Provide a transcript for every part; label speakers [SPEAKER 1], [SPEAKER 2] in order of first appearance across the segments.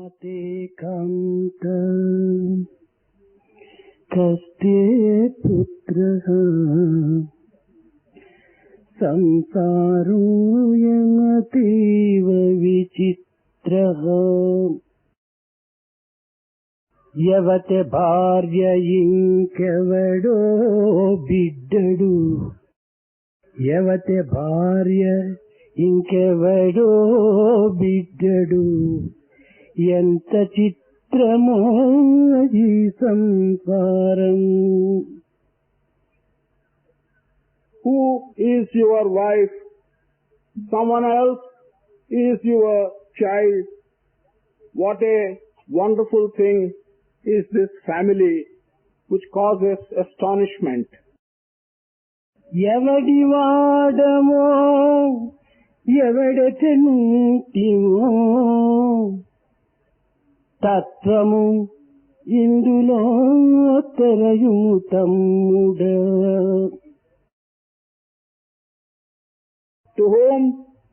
[SPEAKER 1] ते कान्त कस्ते पुत्रः संसारो यमतीव विचित्रः यवते भार्य इंकेवडो बिड्डडु यवते भार्य इंकेवडो बिड्डडु ఎంత చిత్రమో ఈ సంసారం.
[SPEAKER 2] Who is your wife? Someone else is your child. What a wonderful thing is this family which causes astonishment.
[SPEAKER 1] ఎవడి వాడమో ఎవడెటనుంటిమో తత్వము ఇందులో తెరయుము తమ్ముడ.
[SPEAKER 2] To whom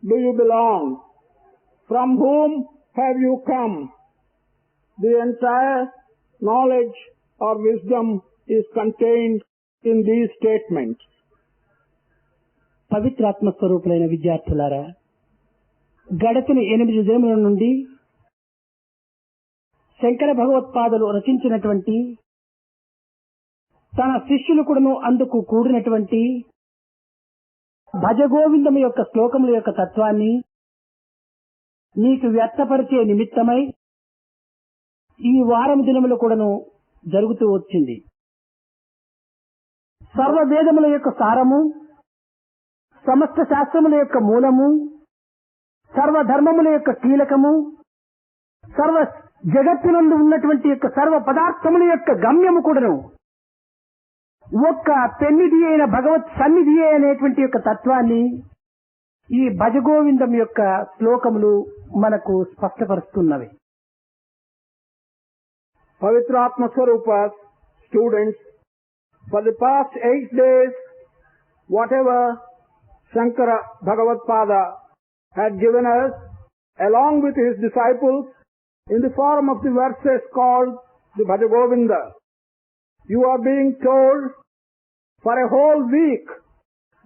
[SPEAKER 2] do you belong? From whom have you come? The entire knowledge or wisdom is contained in these statements.
[SPEAKER 1] పవిత్రాత్మ స్వరూపులైన విద్యార్థులారా, గడచిన 8 దినముల నుండి శంకర భగవత్పాదులు రచించినటువంటి తన శిష్యులు కూడాను అందుకు కూడినటువంటి భజగోవిందము యొక్క శ్లోకముల యొక్క తత్వాన్ని నీకు వ్యక్తపరిచే నిమిత్తమై ఈ వారం దినములు కూడాను జరుగుతూ వచ్చింది. సర్వవేదముల యొక్క సారము, సమస్త శాస్త్రముల యొక్క మూలము, సర్వధర్మముల యొక్క కీలకము, సర్వ జగత్తునందు ఉన్నటువంటి యొక్క సర్వ పదార్థముల యొక్క గమ్యము కూడాను ఒక్క పెన్నిధి అయిన భగవత్ సన్నిధి అనేటువంటి యొక్క తత్వాన్ని ఈ భజగోవిందం యొక్క శ్లోకములు మనకు స్పష్టపరుస్తున్నవి.
[SPEAKER 2] Pavitratma Swarupa's students, for the past 8 days, whatever Shankara Bhagavatpada had given us, along with his disciples, in the form of the verses called the Bhajagovinda, you are being told for a whole week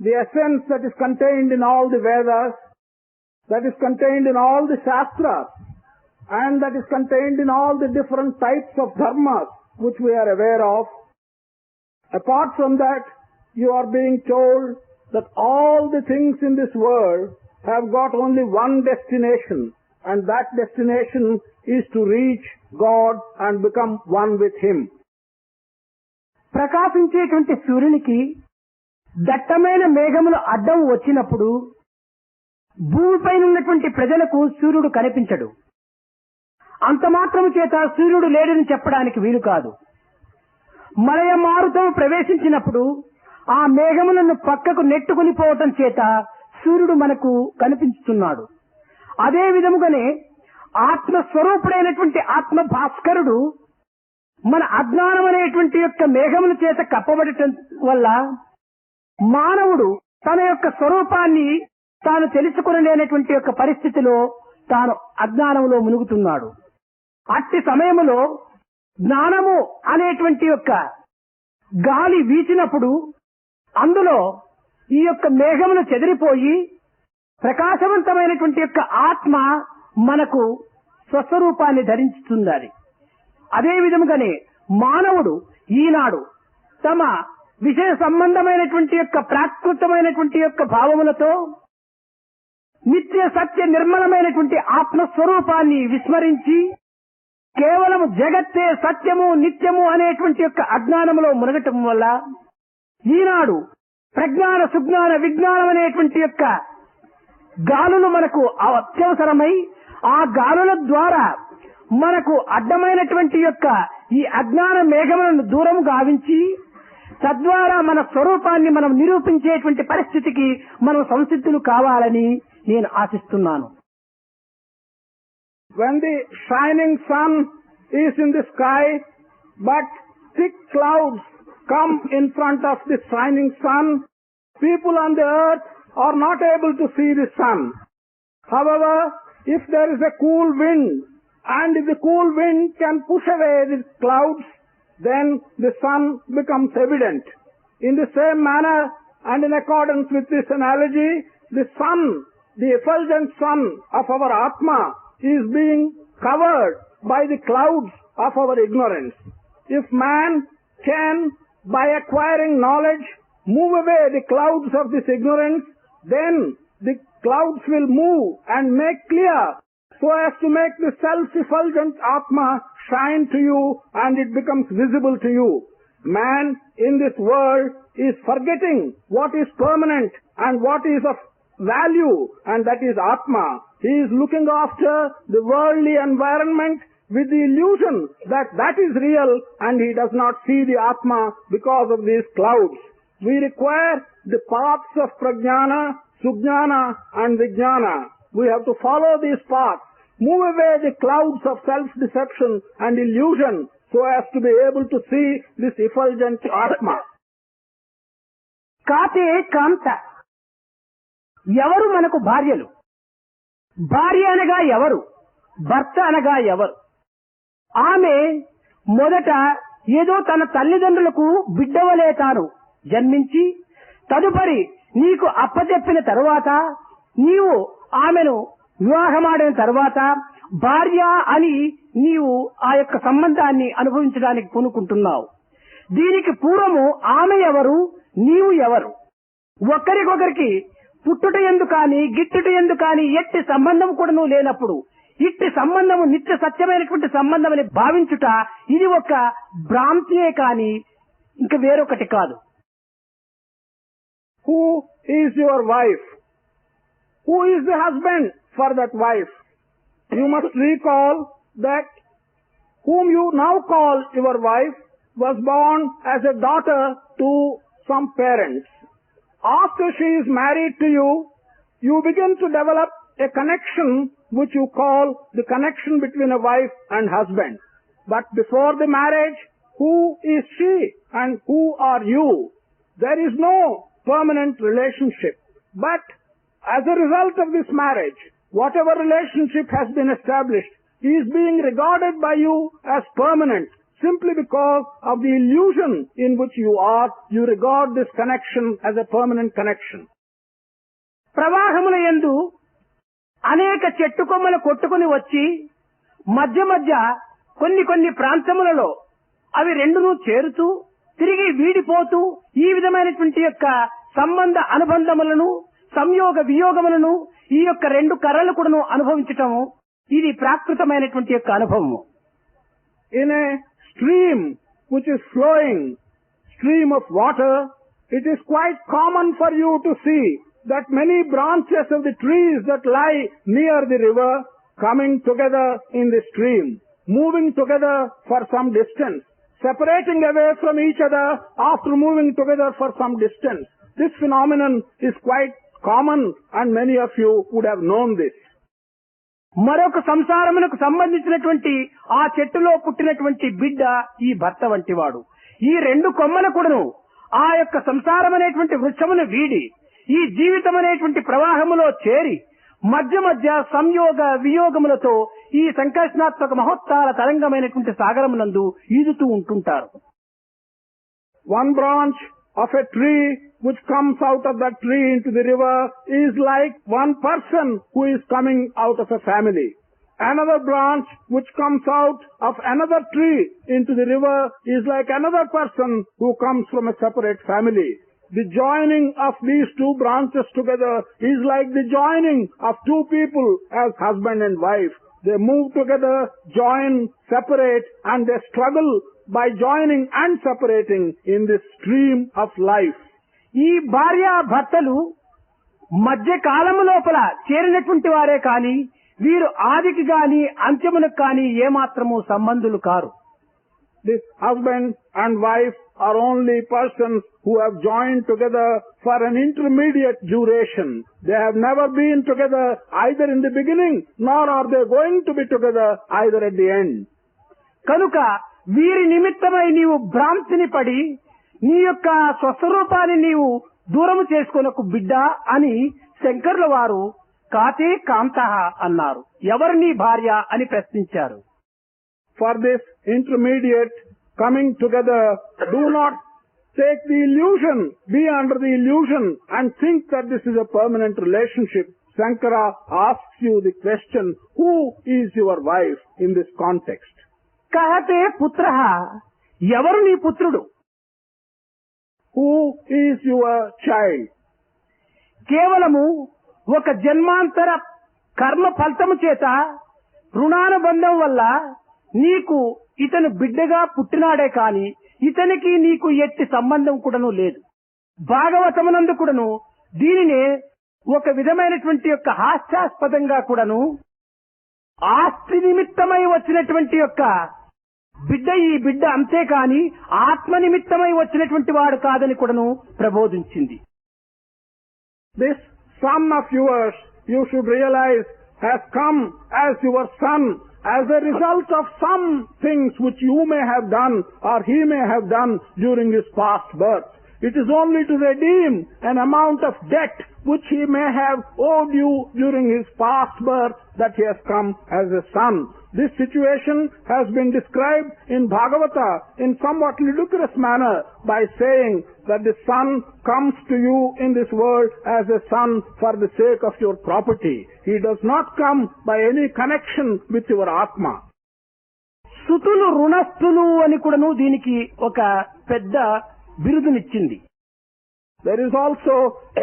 [SPEAKER 2] the essence that is contained in all the Vedas, that is contained in all the Shastras, and that is contained in all the different types of dharmas which we are aware of. Apart from that, you are being told that all the things in this world have got only one destination, and that destination is to reach God and become one with Him.
[SPEAKER 1] ప్రకాశించేటువంటి సూర్యునికి దట్టమైన మేఘములు అడ్డం వచ్చినప్పుడు భూమిపైన ఉన్నటువంటి ప్రజలకు సూర్యుడు కనిపించడు. అంత మాత్రము చేత సూర్యుడు లేడని చెప్పడానికి వీలు కాదు. మలయ మారుతం ప్రవేశించినప్పుడు ఆ మేఘములను పక్కకు నెట్టుకుని పోవటం చేత సూర్యుడు మనకు కనిపిస్తున్నాడు. అదే విధముగానే ఆత్మస్వరూపుడైనటువంటి ఆత్మ భాస్కరుడు మన అజ్ఞానం అనేటువంటి యొక్క మేఘముల చేత కప్పబడటం వల్ల మానవుడు తన యొక్క స్వరూపాన్ని తాను తెలుసుకునలేనటువంటి యొక్క పరిస్థితిలో తాను అజ్ఞానంలో మునుగుతున్నాడు. అట్టి సమయములో జ్ఞానము అనేటువంటి యొక్క గాలి వీచినప్పుడు అందులో ఈ యొక్క మేఘములు చెదిరిపోయి ప్రకాశవంతమైనటువంటి యొక్క ఆత్మ మనకు స్వస్వరూపాన్ని ధరించుతుంది. అదే విధముగానే మానవుడు ఈనాడు తమ విషయ సంబంధమైనటువంటి యొక్క ప్రాకృతమైనటువంటి యొక్క భావములతో నిత్య సత్య నిర్మలమైనటువంటి ఆత్మస్వరూపాన్ని విస్మరించి కేవలం జగత్తే సత్యము నిత్యము అనేటువంటి యొక్క అజ్ఞానములో మునగటం వల్ల ఈనాడు ప్రజ్ఞాన సుజ్ఞాన విజ్ఞానం అనేటువంటి యొక్క గాలులు మనకు అత్యవసరమై ఆ గాలుల ద్వారా మనకు అడ్డమైనటువంటి యొక్క ఈ అజ్ఞాన మేఘములను దూరం గావించి తద్వారా మన స్వరూపాన్ని మనం నిరూపించేటువంటి పరిస్థితికి మనం సంసిద్ధులు కావాలని నేను ఆశిస్తున్నాను.
[SPEAKER 2] When the shining sun is in the sky, but thick clouds come in front of the shining sun, people on the earth are not able to see the sun. However, if there is a cool wind And if the cool wind can push away the clouds, then the sun becomes evident. In the same manner, and in accordance with this analogy, the sun, the effulgent sun of our Atma, is being covered by the clouds of our ignorance. If man can, by acquiring knowledge, move away the clouds of this ignorance, then the clouds will move and make clear, so as to make the self-effulgent Atma shine to you and it becomes visible to you. Man in this world is forgetting what is permanent and what is of value, and that is Atma. He is looking after the worldly environment with the illusion that that is real, and he does not see the Atma because of these clouds. We require the paths of Prajnana, Sujnana and Vijnana. We have to follow these paths, move away the clouds of self-deception and illusion so as to be able to see this effulgent Atma.
[SPEAKER 1] కాతే కాంత, ఎవరు మనకు భార్యలు? భార్య అనగా ఎవరు? భర్త అనగా ఎవరు? ఆమె మొదట ఏదో తన తల్లిదండ్రులకు బిడ్డవలే తాను జన్మించి, తదుపరి నీకు అప్పచెప్పిన తరువాత, నీవు ఆమెను వివాహమాడిన తరువాత భార్య అని నీవు ఆ యొక్క సంబంధాన్ని అనుభవించడానికి పూనుకుంటున్నావు. దీనికి పూర్వము ఆమె ఎవరు, నీవు ఎవరు? ఒకరికొకరికి పుట్టుట ఎందు కాని గిట్టుట ఎందు కాని ఎట్టి సంబంధం కూడాను లేనప్పుడు ఇట్టి సంబంధము నిత్య సత్యమైనటువంటి సంబంధం అని భావించుట ఇది ఒక భ్రాంతియే కాని ఇంక వేరొకటి కాదు.
[SPEAKER 2] Who is your wife? Who is the husband for that wife? You must recall that whom you now call your wife was born as a daughter to some parents. After she is married to you, you begin to develop a connection which you call the connection between a wife and husband. But before the marriage, who is she and who are you? There is no permanent relationship. But as a result of this marriage, whatever relationship has been established is being regarded by you as permanent. Simply because of the illusion in which you are, you regard this connection as a permanent connection.
[SPEAKER 1] ప్రవాహముల యందు అనేక చెట్టు కొమ్మలు కొట్టుకుని వచ్చి మధ్య మధ్య కొన్ని ప్రాంతములలో అవి రెండును చేరుతూ తిరిగి వీడిపోతూ ఈ విధమైనటువంటి యొక్క సంబంధ అనుబంధములను సంయోగ వియోగములను ఈ యొక్క రెండు కర్రలు కూడాను అనుభవించటము ఇది ప్రాకృతమైనటువంటి యొక్క అనుభవము.
[SPEAKER 2] In a stream which is flowing, stream of water, it is quite common for you to see that many branches of the trees that lie near the river coming together in the stream, moving together for some distance, separating away from each other after moving together for some distance. This phenomenon is quite common and many of you would have known this.
[SPEAKER 1] మరొక సంసారమునకు సంబంధించినటువంటి ఆ చెట్టులో పుట్టినటువంటి బిడ్డ ఈ భర్త వంటి వాడు. ఈ రెండు కొమ్మల కూడాను ఆ యొక్క సంసారం అనేటువంటి వృక్షమును వీడి ఈ జీవితం అనేటువంటి ప్రవాహములో చేరి మధ్య మధ్య సంయోగ వియోగములతో ఈ సంకర్షణాత్మక మహోత్తాల తరంగమైనటువంటి సాగరమునందు ఈదుతూ ఉంటుంటారు.
[SPEAKER 2] One branch of a tree which comes out of that tree into the river is like one person who is coming out of a family. Another branch which comes out of another tree into the river is like another person who comes from a separate family. The joining of these two branches together is like the joining of two people as husband and wife. They move together, join, separate, and they struggle by joining and separating in this stream of life.
[SPEAKER 1] ఈ భార్య భర్తలు మధ్య కాలము లోపల చేరినటువంటి వారే కాని వీరు ఆదికి గాని అంత్యమునకు కాని ఏమాత్రము సంబంధులు car.
[SPEAKER 2] This husband and wife are only persons who have joined together for an intermediate duration. They have never been together either in the beginning nor are they going to be together either at the end.
[SPEAKER 1] కనుక వీరి నిమిత్తమై నీవు భ్రాంతిని పడి నీ యొక్క స్వస్వరూపాన్ని నీవు దూరము చేసుకొనకు బిడ్డ అని శంకరుల వారు కాతే కాంతః అన్నారు. ఎవరు నీ భార్య అని ప్రశ్నించారు.
[SPEAKER 2] For this intermediate coming together, do not take the illusion, be under the illusion and think that this is a permanent relationship. Shankara asks you the question, who is your wife in this context?
[SPEAKER 1] కహతే పుత్రః, ఎవరు నీ పుత్రుడు?
[SPEAKER 2] Who is your child?
[SPEAKER 1] కేవలము ఒక జన్మాంతర కర్మ ఫలితము చేత రుణానుబంధం వల్ల నీకు ఇతను బిడ్డగా పుట్టినాడే కాని ఇతనికి నీకు ఎట్టి సంబంధం కూడాను లేదు. భాగవతమునందు కూడాను దీనినే ఒక విధమైనటువంటి యొక్క హాస్యాస్పదంగా కూడాను ఆస్తి నిమిత్తమై వచ్చినటువంటి యొక్క బిడ్డ ఈ బిడ్డ అంతేకాని ఆత్మ నిమిత్తమై వచ్చినటువంటి వాడు కాదని కూడాను ప్రబోధించింది.
[SPEAKER 2] This son of yours, you should realize, has come as your son as a result of some things which you may have done or he may have done during his past birth. It is only to redeem an amount of debt which he may have owed you during his past birth that he has come as a son. This situation has been described in Bhagavata in somewhat ludicrous manner by saying that the son comes to you in this world as a son for the sake of your property. He does not come by any connection with your Atma.
[SPEAKER 1] సుతులు రుణస్థులు అని కూడాను దీనికి ఒక పెద్ద బిరుదునిచ్చింది.
[SPEAKER 2] There is also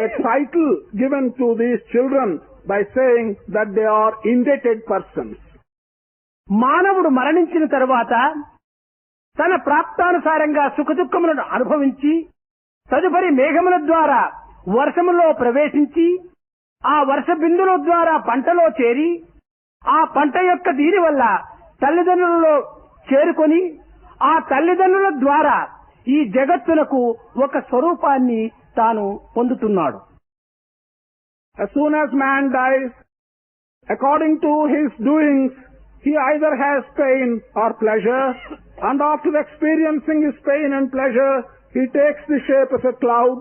[SPEAKER 2] a title given to these children by saying that they are indebted persons.
[SPEAKER 1] మానవుడు మరణించిన తరువాత తన ప్రాప్తానుసారంగా సుఖదుఖములను అనుభవించి తదుపరి మేఘముల ద్వారా వర్షములో ప్రవేశించి ఆ వర్ష బిందుల ద్వారా పంటలో చేరి ఆ పంట యొక్క దీని వల్ల తల్లిదండ్రులలో చేరుకొని ఆ తల్లిదండ్రుల ద్వారా ఈ జగత్తునకు ఒక స్వరూపాన్ని తాను పొందుతున్నాడు.
[SPEAKER 2] As soon as man dies, according to his doings, he either has pain or pleasure, and after experiencing his pain and pleasure, he takes the shape of a cloud.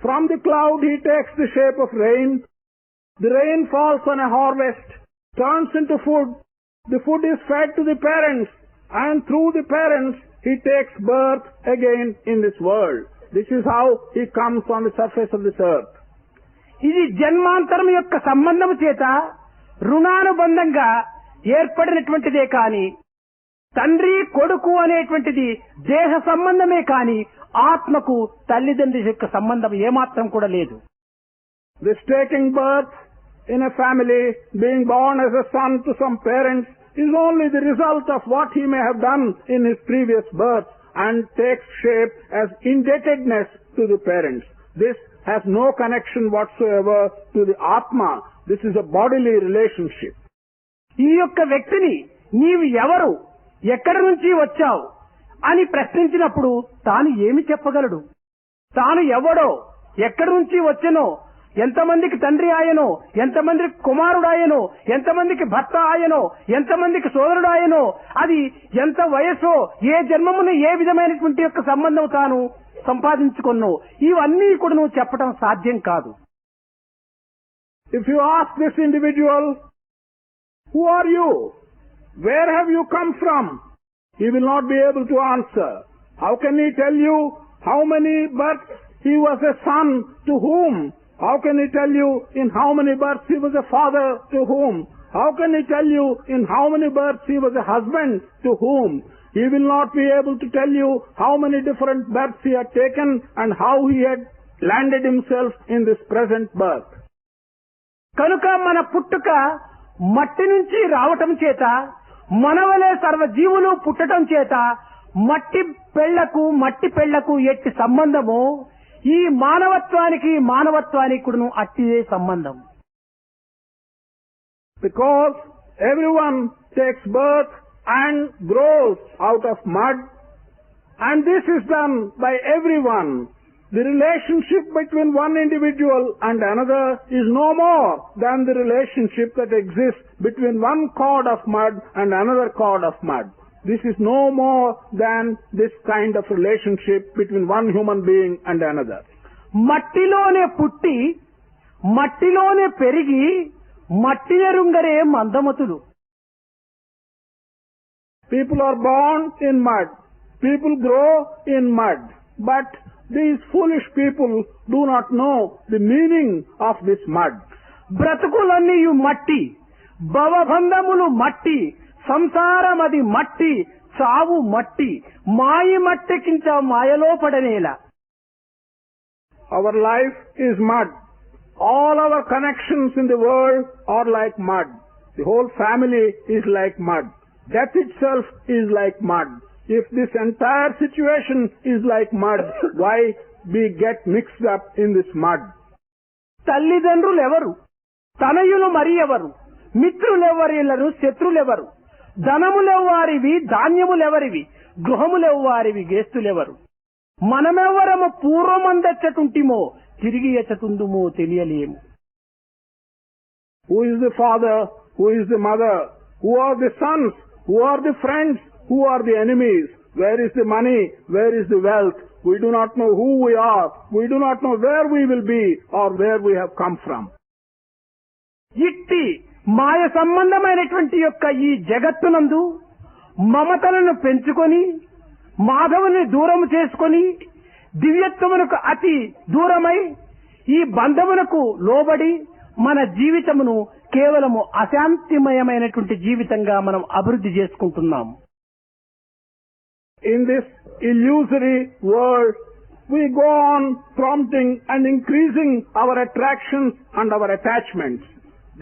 [SPEAKER 2] From the cloud he takes the shape of rain. The rain falls on a harvest, turns into food. The food is fed to the parents, and through the parents he takes birth again in this world. This is how he comes on the surface of this earth.
[SPEAKER 1] ఇది జన్మాంతరం యొక్క సంబంధము చేత రుణానుబంధంగా ఏర్పడినటువంటిదే కాని తండ్రి కొడుకు అనేటువంటిది దేహ సంబంధమే కాని ఆత్మకు తల్లిదండ్రి యొక్క సంబంధం ఏమాత్రం కూడా లేదు.
[SPEAKER 2] This taking birth in a family, being born as a son to some parents, is only the result of what he may have done in his previous birth and takes shape as indebtedness to the parents. This has no connection whatsoever to the Atma. This is a bodily relationship.
[SPEAKER 1] ఈ యొక్క వ్యక్తిని నీవు ఎవరు, ఎక్కడి నుంచి వచ్చావు అని ప్రశ్నించినప్పుడు తాను ఏమి చెప్పగలడు? తాను ఎవడో, ఎక్కడి నుంచి వచ్చెనో, ఎంతమందికి తండ్రి ఆయనో, ఎంతమందికి కుమారుడాయనో, ఎంతమందికి భర్త ఆయనో, ఎంతమందికి సోదరుడాయనో, అది ఎంత వయస్సో, ఏ జన్మమును ఏ విధమైనటువంటి యొక్క సంబంధం తాను సంపాదించుకున్నో, ఇవన్నీ కూడా నువ్వు చెప్పడం సాధ్యం కాదు.
[SPEAKER 2] If you ask this individual, who are you? Where have you come from? He will not be able to answer. How can he tell you how many births he was a son to whom? How can he tell you in how many births he was a father to whom? How can he tell you in how many births he was a husband to whom? He will not be able to tell you how many different births he had taken and how he had landed himself in this present birth.
[SPEAKER 1] కనుక మన పుట్టుక మట్టి నుంచి రావటం చేత, మనవలే సర్వజీవులు పుట్టడం చేత మట్టి పెళ్లకు ఎట్టి సంబంధము ఈ మానవత్వానికి కూడాను అట్టిదే సంబంధం.
[SPEAKER 2] Because everyone takes birth and grows out of mud, and this is done by everyone. The relationship between one individual and another is no more than the relationship that exists between one cord of mud and another cord of mud. This is no more than this kind of relationship between one human being and another.
[SPEAKER 1] మట్టిలోనే పుట్టి, మట్టిలోనే పెరిగి, మట్టినెరుంగరే మందమతులు.
[SPEAKER 2] People are born in mud. People grow in mud. But these foolish people do not know the meaning of this mud.
[SPEAKER 1] బ్రతుకులన్నీయు మట్టి, భవబంధములు మట్టి, సంసారమది మట్టి, చావు మట్టి, మాయి మట్టెకించ మాయలో పడనేల.
[SPEAKER 2] Our life is mud. All our connections in the world are like mud. The whole family is like mud. Death itself is like mud. If this entire situation is like mud, why we get mixed up in this mud?
[SPEAKER 1] తల్లిదండ్రులెవరు, తనయులు మరి ఎవరు, మిత్రులెవరిలను, శత్రులెవరు, ధనములెవ్వారివి, ధాన్యములెవరివి, గృహములెవ్వారివి, గేస్తులెవరు, మనమెవ్వరము పూర్వమందెచ్చటుంటిమో తిరిగి ఎచ్చటుందుమో తెలియలేము.
[SPEAKER 2] Who is the father? Who is the mother? Who are the sons? Who are the friends? Who are the enemies? Where is the money? Where is the wealth? We do not know who we are. We do not know where we will be or where we have come from.
[SPEAKER 1] ఇట్టి మాయ సంబంధమైనటువంటి యొక్క ఈ జగత్తునందు మమతలను పెంచుకొని మాధవుని దూరం చేసుకొని దివ్యత్వమునకు అతి దూరమై ఈ బంధమునకు లోబడి మన జీవితమును కేవలము అశాంతిమయమైనటువంటి జీవితంగా మనం అభివృద్ధి చేసుకుంటున్నాం.
[SPEAKER 2] In this illusory world, we go on prompting and increasing our attractions and our attachments.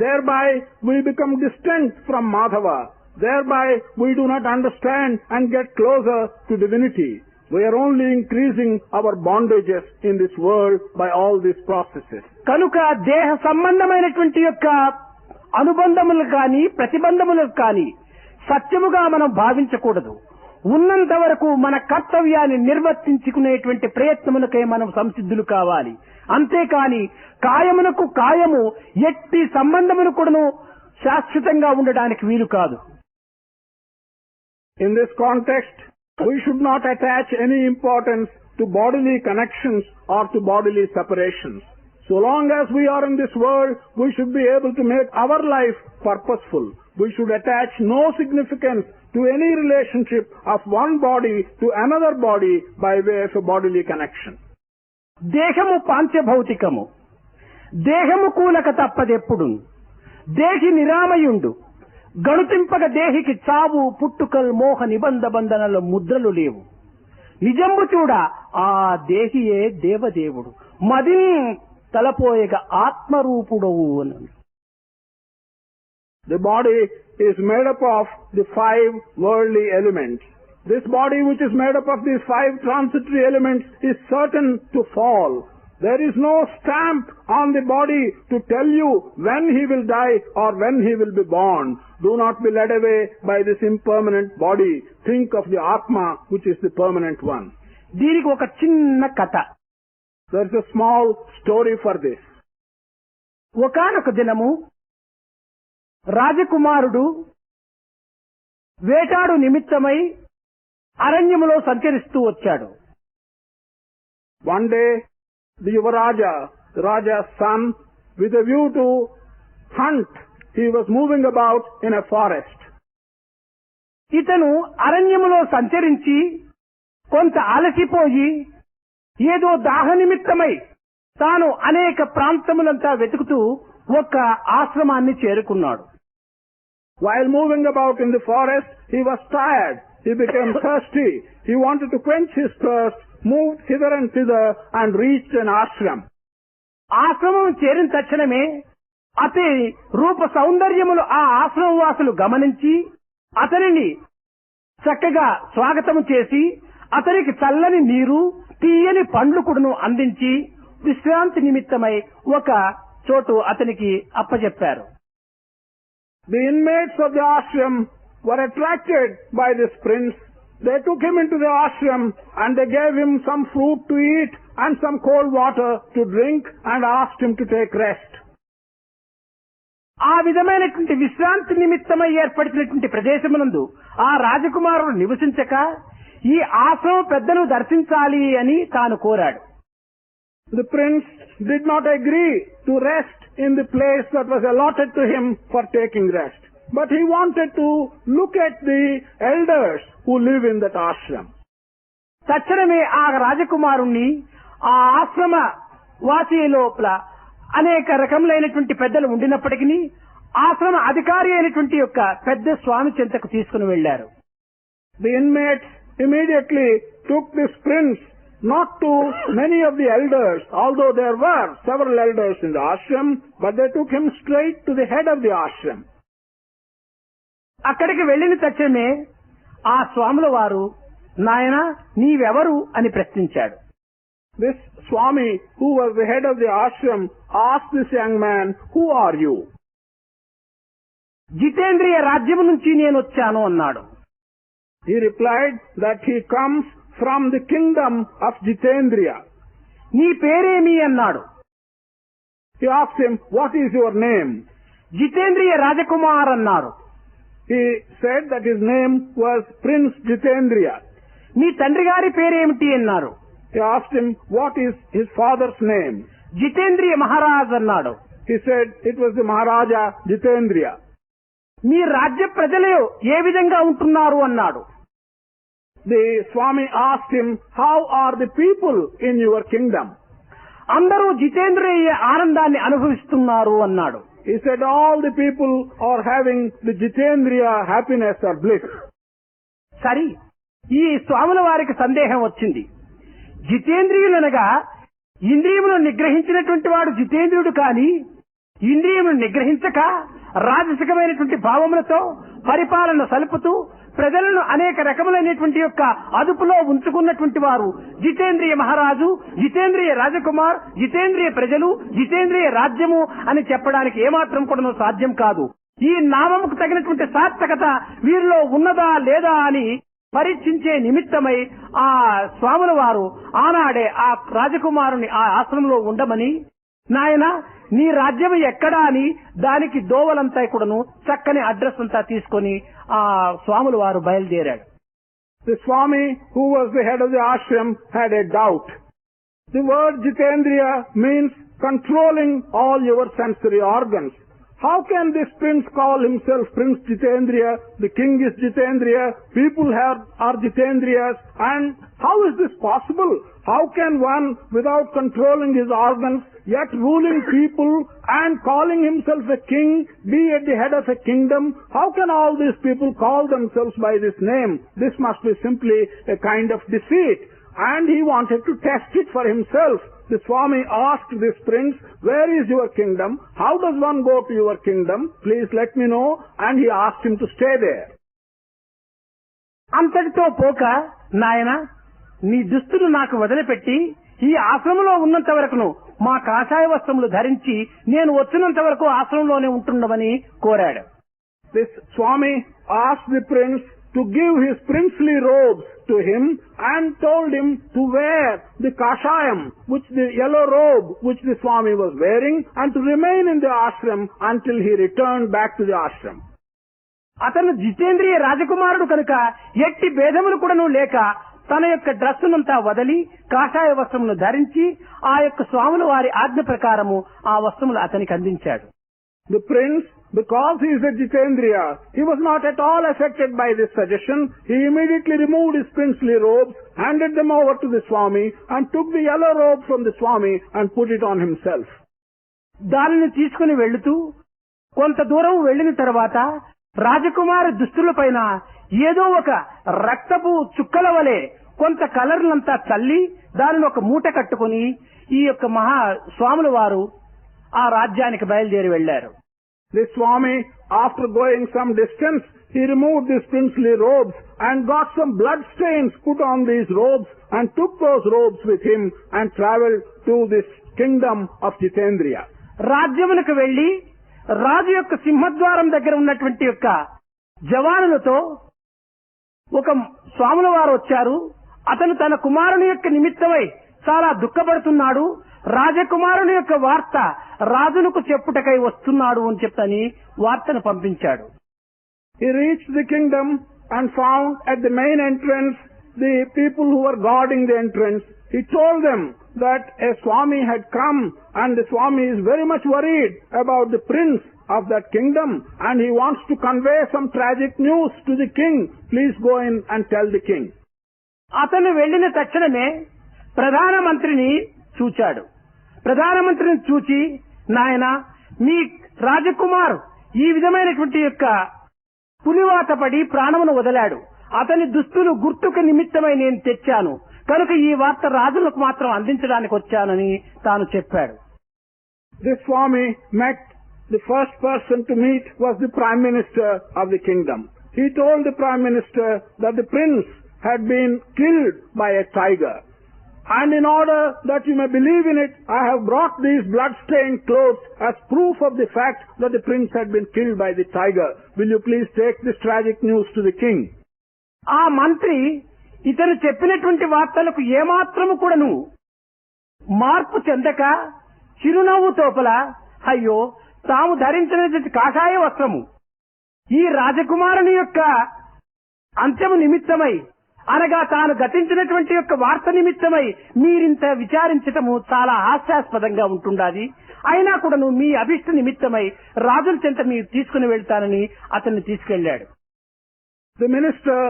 [SPEAKER 2] Thereby, we become distant from Madhava. Thereby, we do not understand and get closer to divinity. We are only increasing our bondages in this world by all these processes.
[SPEAKER 1] కనుక దేహ సంబంధమైనటువంటి యొక్క అనుబంధములు కానీ ప్రతిబంధములకు కానీ సత్యముగా మనం భావించకూడదు. ఉన్నంత వరకు మన కర్తవ్యాన్ని నిర్వర్తించుకునేటువంటి ప్రయత్నములకై మనం సంసిద్ధులు కావాలి. అంతేకాని కాయమునకు కాయము ఎట్టి సంబంధమును కూడాను శాశ్వతంగా ఉండడానికి వీలు కాదు.
[SPEAKER 2] In this context, we should not attach any importance to bodily connections or to bodily separations. So long as we are in this world, we should be able to make our life purposeful. We should attach no significance to any relationship of one body to another body by way of a bodily connection.
[SPEAKER 1] దేహము పాంచభౌతికము, దేహము కూలక తప్పదెప్పుడు, దేహి నిరామయుండు, గణుతింపక దేహికి చావు పుట్టుకల్ మోహ నిబంధ బంధనల ముద్రలు లేవు. నిజంబు చూడ ఆ దేహియే దేవదేవుడు, మదిని తలపోయక ఆత్మరూపుడవు అని.
[SPEAKER 2] The body is made up of the 5 worldly elements. This body which is made up of these 5 transitory elements is certain to fall. There is no stamp on the body to tell you when he will die or when he will be born. Do not be led away by this impermanent body. Think of the Atma which is the permanent one.
[SPEAKER 1] దీనికి ఒక చిన్న కథ.
[SPEAKER 2] There is a small story for this.
[SPEAKER 1] ఒకానొక దినము రాజకుమారుడు వేటాడు నిమిత్తమై అరణ్యములో సంచరిస్తూ వచ్చాడు.
[SPEAKER 2] One day, the Yuvaraja, the Raja's son, with a view to hunt, he was moving about in a forest.
[SPEAKER 1] ఇతను అరణ్యములో సంచరించి కొంత అలసిపోయి ఏదో దాహ నిమిత్తమై తాను అనేక ప్రాంతములంతా వెతుకుతూ ఒక ఆశ్రమాన్ని చేరుకున్నాడు.
[SPEAKER 2] While moving about in the forest, he was tired. He became thirsty. He wanted to quench his thirst, moved hither and thither and reached an ashram.
[SPEAKER 1] ఆశ్రమం చేరిన తక్షణమే అతని రూప సౌందర్యములు ఆ ఆశ్రమ వాసులు గమనించి అతనిని చక్కగా స్వాగతం చేసి అతనికి చల్లని నీరు, తీయని పండ్లు కూడాను అందించి విశ్రాంతి నిమిత్తమై ఒక చోటు అతనికి అప్పచెప్పారు.
[SPEAKER 2] The inmates of the ashram were attracted by this prince. They took him into the ashram and they gave him some fruit to eat and some cold water to drink and asked him to take rest.
[SPEAKER 1] ఆ విధమైనటువంటి విశ్రాంతి నిమిత్తమై ఏర్పడినటువంటి ప్రదేశమునందు ఆ రాజకుమారుడు నివసించక ఈ ఆశ్రమ పెద్దను దర్శించాలి అని తాను కోరాడు.
[SPEAKER 2] The prince did not agree to rest in the place that was allotted to him for taking rest. But he wanted to look at the elders who live in that ashram.
[SPEAKER 1] తక్షణమే ఆ రాజకుమారుణ్ణి ఆ ఆశ్రమ వాసి లోపల అనేక రకములైనటువంటి పెద్దలు ఉండినప్పటికీ ఆశ్రమ అధికారి అయినటువంటి యొక్క పెద్ద స్వామి చెంతకు తీసుకుని వెళ్లారు.
[SPEAKER 2] The inmates immediately took this prince not to many of the elders, although there were several elders in the ashram, but they took him straight to the head of the ashram.
[SPEAKER 1] అక్కడికి వెళ్లిన తక్షణమే ఆ స్వాముల వారు, నాయనా నీవెవరు అని ప్రశ్నించాడు.
[SPEAKER 2] This Swami, who was the head of the ashram, asked this young man, "Who are you?"
[SPEAKER 1] జితేంద్రియ రాజ్యం నుంచి నేను వచ్చాను అన్నాడు.
[SPEAKER 2] He replied that he comes from the kingdom of Jitendriya.
[SPEAKER 1] నీ పేరేమి అన్నాడు.
[SPEAKER 2] He asked him, "What is your name?"
[SPEAKER 1] జితేంద్రియ Rajkumar అన్నారు.
[SPEAKER 2] He said that his name was Prince Jitendriya.
[SPEAKER 1] నీ తండ్రి గారి పేరేమిటి అన్నారు.
[SPEAKER 2] He asked him, "What is his father's name?"
[SPEAKER 1] జితేంద్రియ Maharaj అన్నాడు.
[SPEAKER 2] He said it was the Maharaja Jitendriya.
[SPEAKER 1] మీ రాజ్య ప్రజలు ఏ విధంగా ఉంటున్నారు అన్నాడు.
[SPEAKER 2] The Swami asked him, "How are the people in your kingdom?"
[SPEAKER 1] అందరూ జితేంద్రియ ఆనందాన్ని అనుభవిస్తున్నారు అన్నాడు.
[SPEAKER 2] He said all the people are having the Jitendriya happiness or bliss.
[SPEAKER 1] సరి, ఈ స్వాముల వారికి సందేహం వచ్చింది. జితేంద్రియులనగా ఇంద్రియములను నిగ్రహించినటువంటి వాడు జితేంద్రియుడు కాని ఇంద్రియములను నిగ్రహించక రాజసికమైనటువంటి భావములతో పరిపాలన సలుపుతూ ప్రజలను అనేక రకములైనటువంటి యొక్క అదుపులో ఉంచుకున్నటువంటి వారు జితేంద్రియ మహారాజు, జితేంద్రియ రాజకుమార్, జితేంద్రియ ప్రజలు, జితేంద్రియ రాజ్యము అని చెప్పడానికి ఏమాత్రం కూడా సాధ్యం కాదు. ఈ నామముకు తగినటువంటి సార్థకత వీరిలో ఉన్నదా లేదా అని పరీక్షించే నిమిత్తమై ఆ స్వాముల వారు ఆనాడే ఆ రాజకుమారుని ఆ ఆశ్రమంలో ఉండమని, నాయన నీ రాజ్యం ఎక్కడా అని దానికి దోవలంతా కూడాను చక్కని అడ్రస్ అంతా తీసుకొని ఆ స్వాముల వారు బయలుదేరాడు.
[SPEAKER 2] The Swami, who was the head of the ashram, had a doubt. The word Jitendriya means controlling all your sensory organs. How can this prince call himself Prince Jitendriya? The king is Jitendriya, people are Jitendriyas, and how is this possible? How can one, without controlling his organs, yet ruling people and calling himself a king, be at the head of a kingdom? How can all these people call themselves by this name? This must be simply a kind of deceit. And he wanted to test it for himself. The Swami asked this prince, "Where is your kingdom? How does one go to your kingdom? Please let me know." And he asked him to stay there.
[SPEAKER 1] అంతటితో పోక, నాయన నీ దుస్తులు నాకు వదిలిపెట్టి ఈ ఆశ్రమంలో ఉన్నంత వరకును మా కాషాయ వస్త్రములు ధరించి నేను వచ్చినంత వరకు ఆశ్రమంలోనే ఉంటుండమని కోరాడు.
[SPEAKER 2] This Swami asked the prince to give his princely robes to him and told him to wear the kashayam, the yellow robe which the Swami was wearing, and to remain in the ashram until he returned back to the ashram.
[SPEAKER 1] అతను జితేంద్రియ రాజకుమారుడు కనుక ఎట్టి భేదములు కూడాను లేక తన యొక్క డ్రెస్సునంతా వదిలి కాషాయ వస్త్రమును ధరించి ఆ యొక్క స్వాముల వారి ఆజ్ఞ ప్రకారము ఆ వస్త్రములు అతనికి అందించాడు.
[SPEAKER 2] The prince, because he is a Jitendriya, he was not at all affected by this suggestion. He immediately removed his princely robes, handed them over to the Swami, and took the yellow robe from the Swami and put it on himself.
[SPEAKER 1] దానిని తీసుకుని వెళ్తూ కొంత దూరం వెళ్లిన తర్వాత రాజకుమారి దుస్తులపైన ఏదో ఒక రక్తపు చుక్కల వలె కొంత కలర్లంతా చల్లి దానిని ఒక మూట కట్టుకుని ఈ యొక్క మహా స్వాముల వారు ఆ రాజ్యానికి బయలుదేరి వెళ్లారు.
[SPEAKER 2] The Swami, after going some distance, he removed these princely robes and got some blood stains put on these robes and took those robes with him and travelled to this kingdom of Jitendriya.
[SPEAKER 1] రాజ్యమునకు వెళ్లి రాజు యొక్క సింహద్వారం దగ్గర ఉన్నటువంటి యొక్క జవానులతో ఒక స్వాముల వారు వచ్చారు. అతను తన కుమారుని యొక్క నిమిత్తమై చాలా దుఃఖపడుతున్నాడు. రాజకుమారుని యొక్క వార్త రాజునకు చెప్పుటకై వస్తున్నాడు అని చెప్పని వార్తను పంపించాడు.
[SPEAKER 2] He reached the kingdom and found at the main entrance the people who were guarding the entrance. he told them that a Swami had come and the Swami is very much worried about the prince of that kingdom and he wants to convey some tragic news to the king. Please go in and tell the king.
[SPEAKER 1] అతను వెళ్లిన తక్షణమే ప్రధానమంత్రిని చూచాడు. ప్రధానమంత్రిని చూచి, నాయన, మీ రాజకుమార్ ఈ విధమైనటువంటి యొక్క పులివాత పడి ప్రాణమును వదిలాడు. అతని దుస్తులు గుర్తుకు నిమిత్తమై నేను తెచ్చాను కనుక ఈ వార్త రాజులకు మాత్రం అందించడానికి వచ్చానని తాను చెప్పాడు.
[SPEAKER 2] This Swami met the first person to meet was the Prime Minister of the kingdom. He told the Prime Minister that the prince had been killed by a tiger. And in order that you may believe in it, I have brought these blood-stained clothes as proof of the fact that the prince had been killed by the tiger. Will you please take this tragic news to the king?
[SPEAKER 1] ఆ మంత్రి ఇతను చెప్పినటువంటి వార్తలకు ఏమాత్రము కూడాను మార్పు చెందక చిరునవ్వు తోపల, అయ్యో, తాము ధరించినటువంటి కాషాయ వస్త్రము ఈ రాజకుమారుని యొక్క అంత్యము నిమిత్తమై అనగా తాను గతించినటువంటి యొక్క వార్త నిమిత్తమై మీరింత విచారించటము చాలా హాస్యాస్పదంగా ఉంటుండాది. అయినా కూడాను మీ అభిష్ట నిమిత్తమై రాజుల చెంత మీరు తీసుకుని వెళ్తానని అతన్ని తీసుకెళ్లాడు.
[SPEAKER 2] The minister,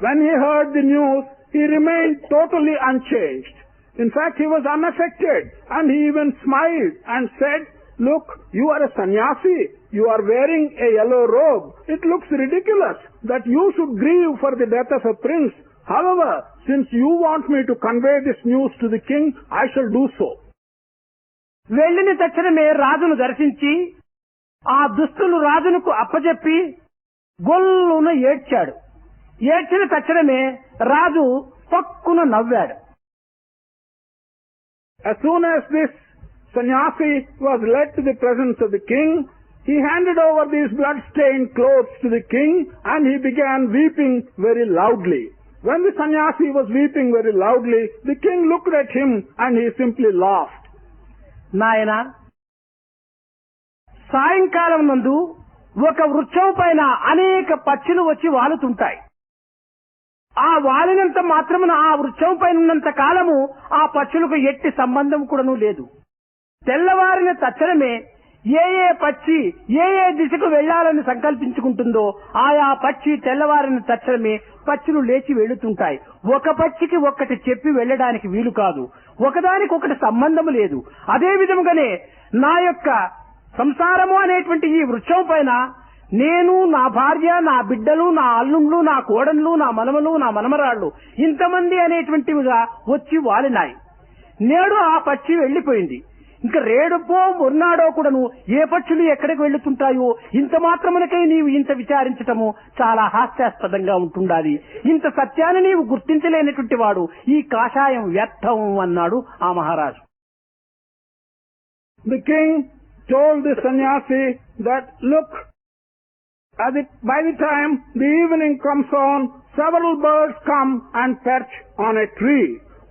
[SPEAKER 2] when he heard the news, he remained totally unchanged. In fact, he was unaffected and he even smiled and said, "Look, you are a sannyasi. You are wearing a yellow robe. It looks ridiculous that you should grieve for the death of a prince. However, since you want me to convey this news to the king, I shall do so."
[SPEAKER 1] వెళ్లిన తక్షణమే రాజును దర్శించి ఆ దుస్తులు రాజునకు అప్పజెప్పి గొల్లున ఏడ్చాడు. ఏడ్చిన తక్షణమే రాజు పక్కున నవ్వాడు.
[SPEAKER 2] As soon as this sannyasi was led to the presence of the king, he handed over these blood-stained clothes to the king and he began weeping very loudly. When the sannyasi was weeping very loudly, the king looked at him and he simply laughed.
[SPEAKER 1] నాయన, సాయంకాలం నందు ఒక వృక్షం పైన అనేక పక్షులు వచ్చి వాలుతుంటాయి. ఆ వాలినంత మాత్రమున ఆ వృక్షం పైన ఉన్నంత కాలము ఆ పక్షులకు ఎట్టి సంబంధం కూడాను లేదు. తెల్లవారిన తక్షణమే ఏ పక్షి ఏ దిశకు వెళ్లాలని సంకల్పించుకుంటుందో ఆయా పక్షి తెల్లవారిన తక్షణమే పక్షులు లేచి వెళ్తుంటాయి. ఒక పక్షికి ఒక్కటి చెప్పి వెళ్లడానికి వీలు కాదు. ఒకదానికొకటి సంబంధము లేదు. అదే విధముగానే నా యొక్క సంసారము అనేటువంటి ఈ వృక్షం పైన నేను, నా భార్య, నా బిడ్డలు, నా అల్లుండ్లు, నా కోడన్లు, నా మనమలు, నా మనమరాళ్లు ఇంతమంది అనేటువంటివిగా వచ్చి వాలినాయి. నేడు ఆ పక్షి వెళ్లిపోయింది. ఇంకా రేడుపో మొన్నాడో కూడాను ఏ పక్షులు ఎక్కడికి వెళ్తుంటాయో ఇంత మాత్రమునకై నీవు ఇంత విచారించటము చాలా హాస్యాస్పదంగా ఉంటుండాలి. ఇంత సత్యాన్ని నీవు గుర్తించలేనటువంటి వాడు ఈ కాషాయం వ్యర్థం అన్నాడు ఆ మహారాజు.
[SPEAKER 2] The king told the sannyasi that, look, by the time the evening comes on, several birds come and perch on a tree.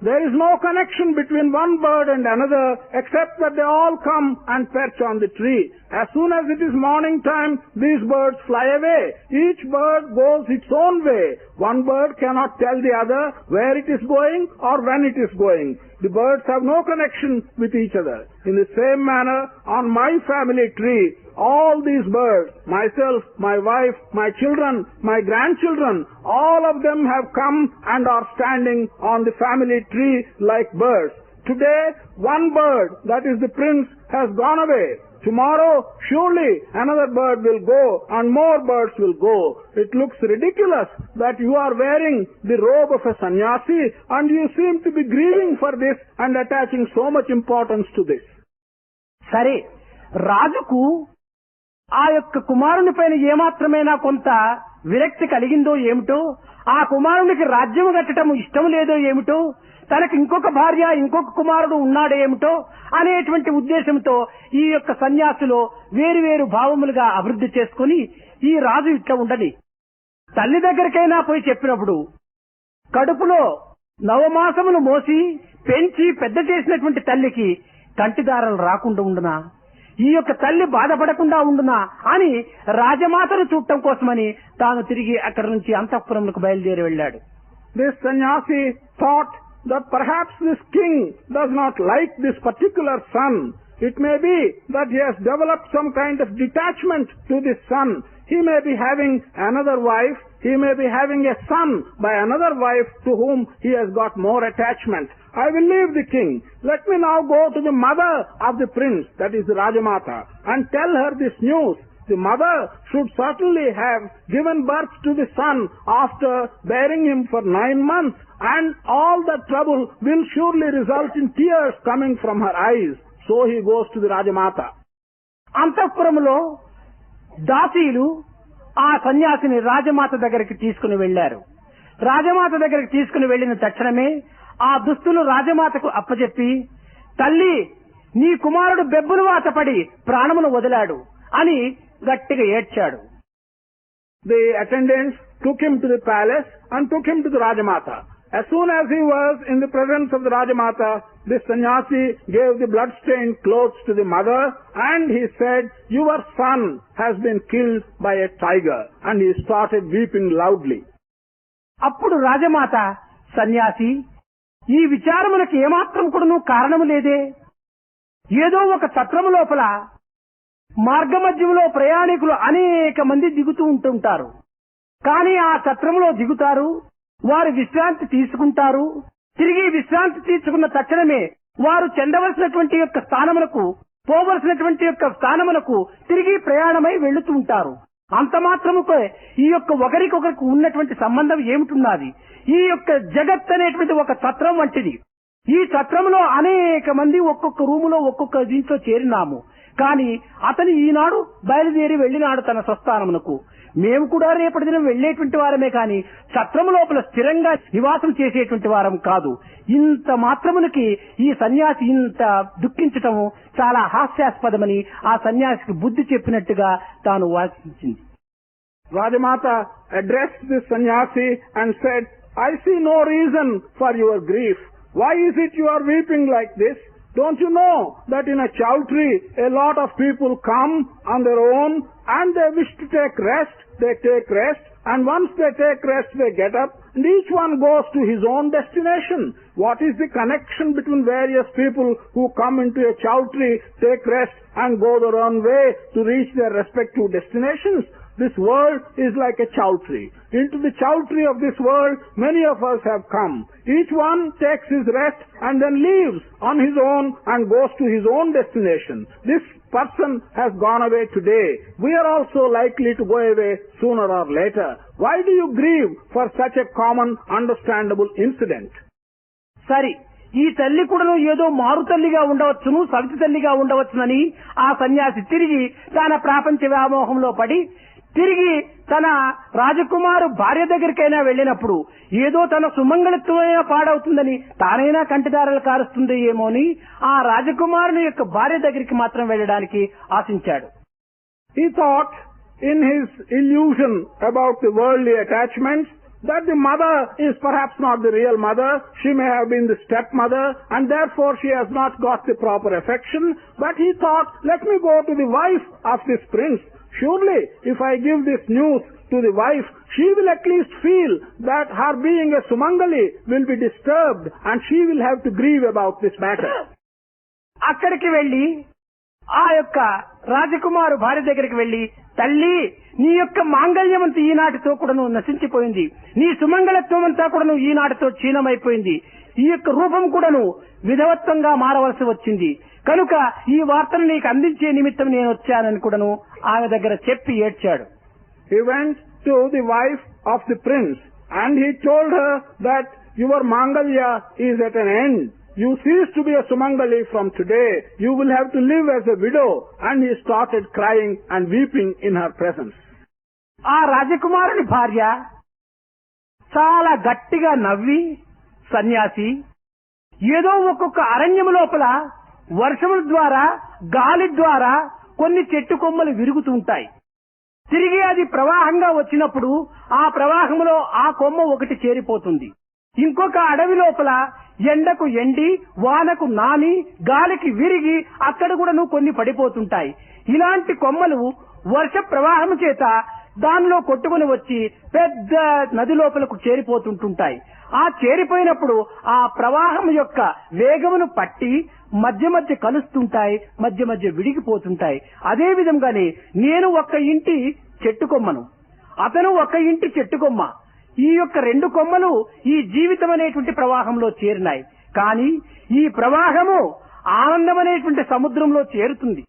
[SPEAKER 2] There is no connection between one bird and another except that they all come and perch on the tree. As soon as it is morning time, these birds fly away. Each bird goes its own way. One bird cannot tell the other where it is going or when it is going. The birds have no connection with each other. In the same manner, on my family tree, all these birds, myself, my wife, my children, my grandchildren, all of them have come and are standing on the family tree like birds. Today, one bird, that is the prince, has gone away. Tomorrow, surely another bird will go and more birds will go. It looks ridiculous that you are wearing the robe of a sannyasi and you seem to be grieving for this and attaching so much importance to this.
[SPEAKER 1] సరే, రాజుకు ఆ యొక్క కుమారుని పైన ఏమాత్రమైనా కొంత విరక్తి కలిగిందో ఏమిటో, ఆ కుమారునికి రాజ్యం కట్టడం ఇష్టం లేదో ఏమిటో, తనకు ఇంకొక భార్య ఇంకొక కుమారుడు ఉన్నాడో ఏమిటో అనేటువంటి ఉద్దేశంతో ఈ యొక్క సన్యాసులో వేరువేరు భావములుగా అభివృద్ధి చేసుకుని ఈ రాజు ఇట్లా ఉండని తల్లి దగ్గరికైనా పోయి చెప్పినప్పుడు కడుపులో నవమాసములు మోసి పెంచి పెద్ద చేసినటువంటి తల్లికి కంటిదారాలు రాకుండా ఉండునా, ఈ యొక్క తల్లి బాధపడకుండా ఉండునా అని రాజమాతను చూడటం కోసమని తాను తిరిగి అక్కడి నుంచి అంతఃపురంకు బయలుదేరి వెళ్లాడు.
[SPEAKER 2] This sannyasi thought that perhaps this king does not like this particular son. It may be that he has developed some kind of detachment to this son. He may be having another wife. He may be having a son by another wife to whom he has got more attachment. I will leave the king. Let me now go to the mother of the prince, that is the Rajamata, and tell her this news. The mother should certainly have given birth to the son after bearing him for 9 months, and all that trouble will surely result in tears coming from her eyes. So he goes to the Rajamata.
[SPEAKER 1] అంతఃపురములో దాసీలు ఆ సన్యాసిని రాజమాత దగ్గరికి తీసుకుని వెళ్లారు. రాజమాత దగ్గరికి తీసుకుని వెళ్లిన తక్షణమే ఆ దుస్తులు రాజమాతకు అప్పచెప్పి, తల్లి, నీ కుమారుడు బెబ్బులు వాతపడి ప్రాణమును వదిలాడు అని గట్టిగా ఏడ్చాడు.
[SPEAKER 2] The attendants took him to the palace and took him to the Rajamata. As soon as he was in the presence of the Rajamata, this sannyasi gave the blood-stained clothes to the mother and he said, "Your son has been killed by a tiger," and he started weeping loudly.
[SPEAKER 1] అప్పుడు రాజమాత, సన్యాసి, ఈ విచారములకు ఏమాత్రం కూడాను కారణము లేదే. ఏదో ఒక చట్రము లోపల మార్గమధ్యంలో ప్రయాణికులు అనేక మంది దిగుతూ ఉంటుంటారు. కానీ ఆ చట్రములో దిగుతారు, వారు విశ్రాంతి తీసుకుంటారు. తిరిగి విశ్రాంతి తీసుకున్న తక్షణమే వారు చెందవలసినటువంటి యొక్క స్థానములకు, పోవలసినటువంటి యొక్క స్థానములకు తిరిగి ప్రయాణమై వెళ్తూ ఉంటారు. అంత మాత్రముకే ఈ యొక్క ఒకరికొకరికి ఉన్నటువంటి సంబంధం ఏమిటున్నది? ఈ యొక్క జగత్ అనేటువంటి ఒక చట్రం వంటిది. ఈ చట్రంలో అనేక మంది ఒక్కొక్క రూములో ఒక్కొక్క దీంట్లో చేరినాము. కానీ అతను ఈనాడు బయలుదేరి వెళ్లినాడు తన స్వస్థానమునకు. మేము కూడా రేపటి దినం వెళ్లేటువంటి వారమే కానీ చట్రము లోపల స్థిరంగా నివాసం చేసేటువంటి వారం కాదు. ఇంత మాత్రమునికి ఈ సన్యాసి ఇంత దుఃఖించటము చాలా హాస్యాస్పదమని ఆ సన్యాసికి బుద్ధి చెప్పినట్టుగా తాను వాచించింది.
[SPEAKER 2] Rajamata addressed this sannyasi and said, "I see no reason for your grief. Why is it you are weeping like this? Don't you know that in a chowtry a lot of people come on their own and they wish to take rest, they take rest, and once they take rest they get up and each one goes to his own destination. What is the connection between various people who come into a chowtry, take rest and go their own way to reach their respective destinations? This world is like a chowtry. Into the chowtry of this world, many of us have come. Each one takes his rest and then leaves on his own and goes to his own destination. This person has gone away today. We are also likely to go away sooner or later. Why do you grieve for such a common, understandable incident?"
[SPEAKER 1] సరి, ఈ తల్లి కూడాను ఏదో మారు తల్లిగా ఉండవచ్చును, సవితి తల్లిగా ఉండవచ్చునని ఆ సన్యాసి తిరిగి తన ప్రాపంచ వ్యామోహంలో పడి తిరిగి తన రాజకుమారు భార్య దగ్గరికైనా వెళ్లినప్పుడు ఏదో తన సుమంగళత్వమైనా పాడవుతుందని తానైనా కంటిదారలు కారుస్తుంది ఏమో అని ఆ రాజకుమారుని యొక్క భార్య దగ్గరికి మాత్రం వెళ్లడానికి ఆశించాడు.
[SPEAKER 2] He thought in his illusion about the worldly attachments that the mother is perhaps not the real mother. She may have been the stepmother and therefore she has not got the proper affection. But he thought, let me go to the wife of this prince. Surely, if I give this news to the wife, she will at least feel that her being a Sumangali will be disturbed and she will have to grieve about this matter.
[SPEAKER 1] అక్కడికి వెళ్లి ఆ యొక్క రాజకుమారు భార్య దగ్గరికి వెళ్లి, తల్లి, నీ యొక్క మాంగళ్యం అంతా ఈనాటితో కూడాను నశించిపోయింది, నీ సుమంగళత్వం అంతా కూడాను ఈనాటితో క్షీణమైపోయింది, ఈ యొక్క రూపం కూడాను విధవత్వంగా మారవలసి వచ్చింది, కనుక ఈ వార్తను నీకు అందించే నిమిత్తం నేను వచ్చానని కూడాను ఆమె దగ్గర చెప్పి ఏడ్చాడు.
[SPEAKER 2] He went to the wife of the prince and he told her that your Mangalya is at an end. You cease to be a Sumangali from today. You will have to live as a widow. And he started crying and weeping in her presence.
[SPEAKER 1] ఆ రాజకుమారుని భార్య చాలా గట్టిగా నవ్వి, సన్యాసి, ఏదో ఒక్కొక్క అరణ్యము లోపల వర్షముల ద్వారా, గాలి ద్వారా కొన్ని చెట్టు కొమ్మలు విరుగుతూ ఉంటాయి. తిరిగి అది ప్రవాహంగా వచ్చినప్పుడు ఆ ప్రవాహంలో ఆ కొమ్మ ఒకటి చేరిపోతుంది. ఇంకొక అడవి లోపల ఎండకు ఎండి, వానకు నాని, గాలికి విరిగి అక్కడ కూడా కొన్ని పడిపోతుంటాయి. ఇలాంటి కొమ్మలు వర్ష ప్రవాహం చేత దానిలో కొట్టుకుని వచ్చి పెద్ద నది లోపలకు చేరిపోతుంటుంటాయి. ఆ చేరిపోయినప్పుడు ఆ ప్రవాహం యొక్క వేగమును పట్టి మధ్య మధ్య కలుస్తుంటాయి, మధ్య మధ్య విడిగిపోతుంటాయి. అదే విధంగానే నేను ఒక్క ఇంటి చెట్టుకొమ్మను, అతను ఒక ఇంటి చెట్టుకొమ్మ. ఈ యొక్క రెండు కొమ్మలు ఈ జీవితం అనేటువంటి ప్రవాహంలో చేరినాయి. కానీ ఈ ప్రవాహము ఆనందం అనేటువంటి సముద్రంలో చేరుతుంది.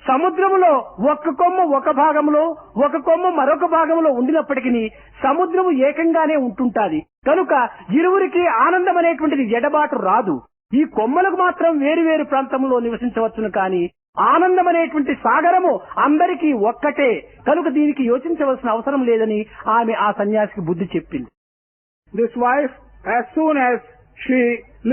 [SPEAKER 1] సముద్రములో ఒక కొమ్మ ఒక భాగంలో, ఒక కొమ్మ మరొక భాగంలో ఉండినప్పటికీ సముద్రము ఏకంగానే ఉంటుంటాది. కనుక ఇరువురికి ఆనందం అనేటువంటిది ఎడబాటు రాదు. ఈ కొమ్మలకు మాత్రం వేరు వేరు ప్రాంతంలో నివసించవచ్చును, కానీ ఆనందం అనేటువంటి సాగరము అందరికీ ఒక్కటే. కనుక దీనికి యోచించవలసిన అవసరం లేదని ఆమె ఆ సన్యాసికి బుద్ధి చెప్పింది.
[SPEAKER 2] This wife, as soon as she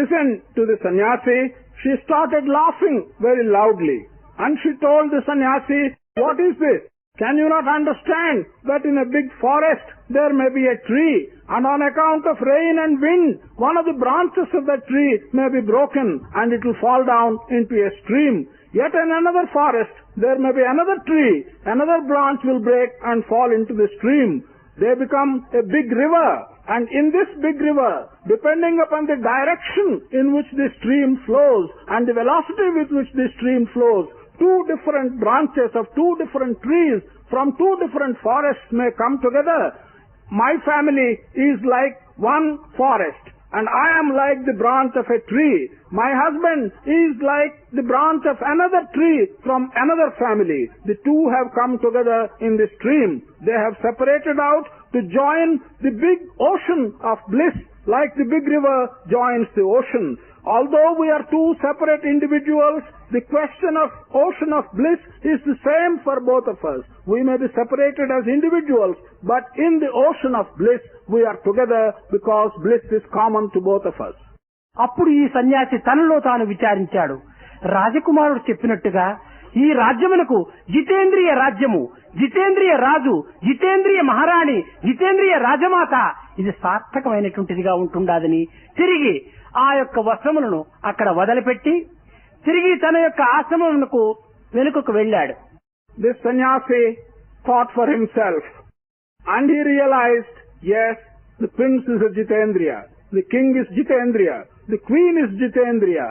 [SPEAKER 2] listened to the sannyasi, she started laughing very loudly. And she told the sannyasi, "What is this? Can you not understand that in a big forest there may be a tree, and on account of rain and wind, one of the branches of that tree may be broken and it will fall down into a stream. Yet in another forest there may be another tree, another branch will break and fall into the stream. They become a big river, and in this big river, depending upon the direction in which the stream flows and the velocity with which the stream flows, two different branches of two different trees from two different forests may come together. My family is like one forest, and I am like the branch of a tree. My husband is like the branch of another tree from another family. The two have come together in the stream. They have separated out to join the big ocean of bliss, like the big river joins the ocean. Although we are two separate individuals, the question of ocean of bliss is the same for both of us. We may be separated as individuals, but in the ocean of bliss, we are together because bliss is common to both of us."
[SPEAKER 1] అప్పుడు ఈ సన్యాసి తనలో తాను విచారించాడు. రాజకుమారుడు చెప్పినట్టుగా ఈ రాజ్యమునకు జితేంద్రియ రాజ్యము, జితేంద్రియ రాజు, జితేంద్రియ మహారాణి, జితేంద్రియ రాజమాత ఇది సార్థకమైనటువంటిదిగా ఉంటుండాదని తిరిగి ఆ యొక్క వస్త్రములను అక్కడ వదిలిపెట్టి తిరిగి తన యొక్క ఆశ్రమమునకు వెనుకకు వెళ్ళాడు.
[SPEAKER 2] This sannyasi thought for himself, and he realized, yes, the prince is a Jitendriya, the king is Jitendriya, the queen is Jitendriya,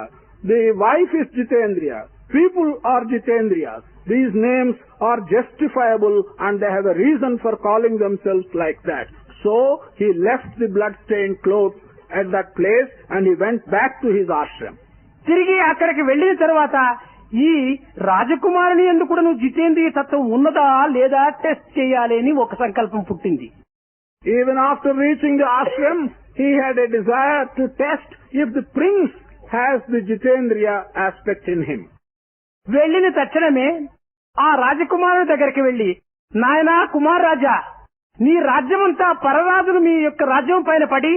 [SPEAKER 2] the wife is Jitendriya, people are Jitendriyas. These names are justifiable and they have a reason for calling themselves like that. So he left the blood-stained clothes at that place and he went back to his ashram.
[SPEAKER 1] తిరిగి అక్కడికి వెళ్లిన తర్వాత ఈ రాజకుమారుని యందు కూడా జితేంద్రియ తత్వం ఉన్నదా లేదా టెస్ట్ చేయాలి అని ఒక సంకల్పం పుట్టింది.
[SPEAKER 2] Even after reaching the ashram, he had a desire to test if the prince has the Jitendriya aspect in him.
[SPEAKER 1] వెళ్లిన తక్షణమే ఆ రాజకుమారుడి దగ్గరికి వెళ్లి, నాయనా కుమార్ రాజా, నీ రాజ్యమంతా పరరాజులు మీ యొక్క రాజ్యం పైన పడి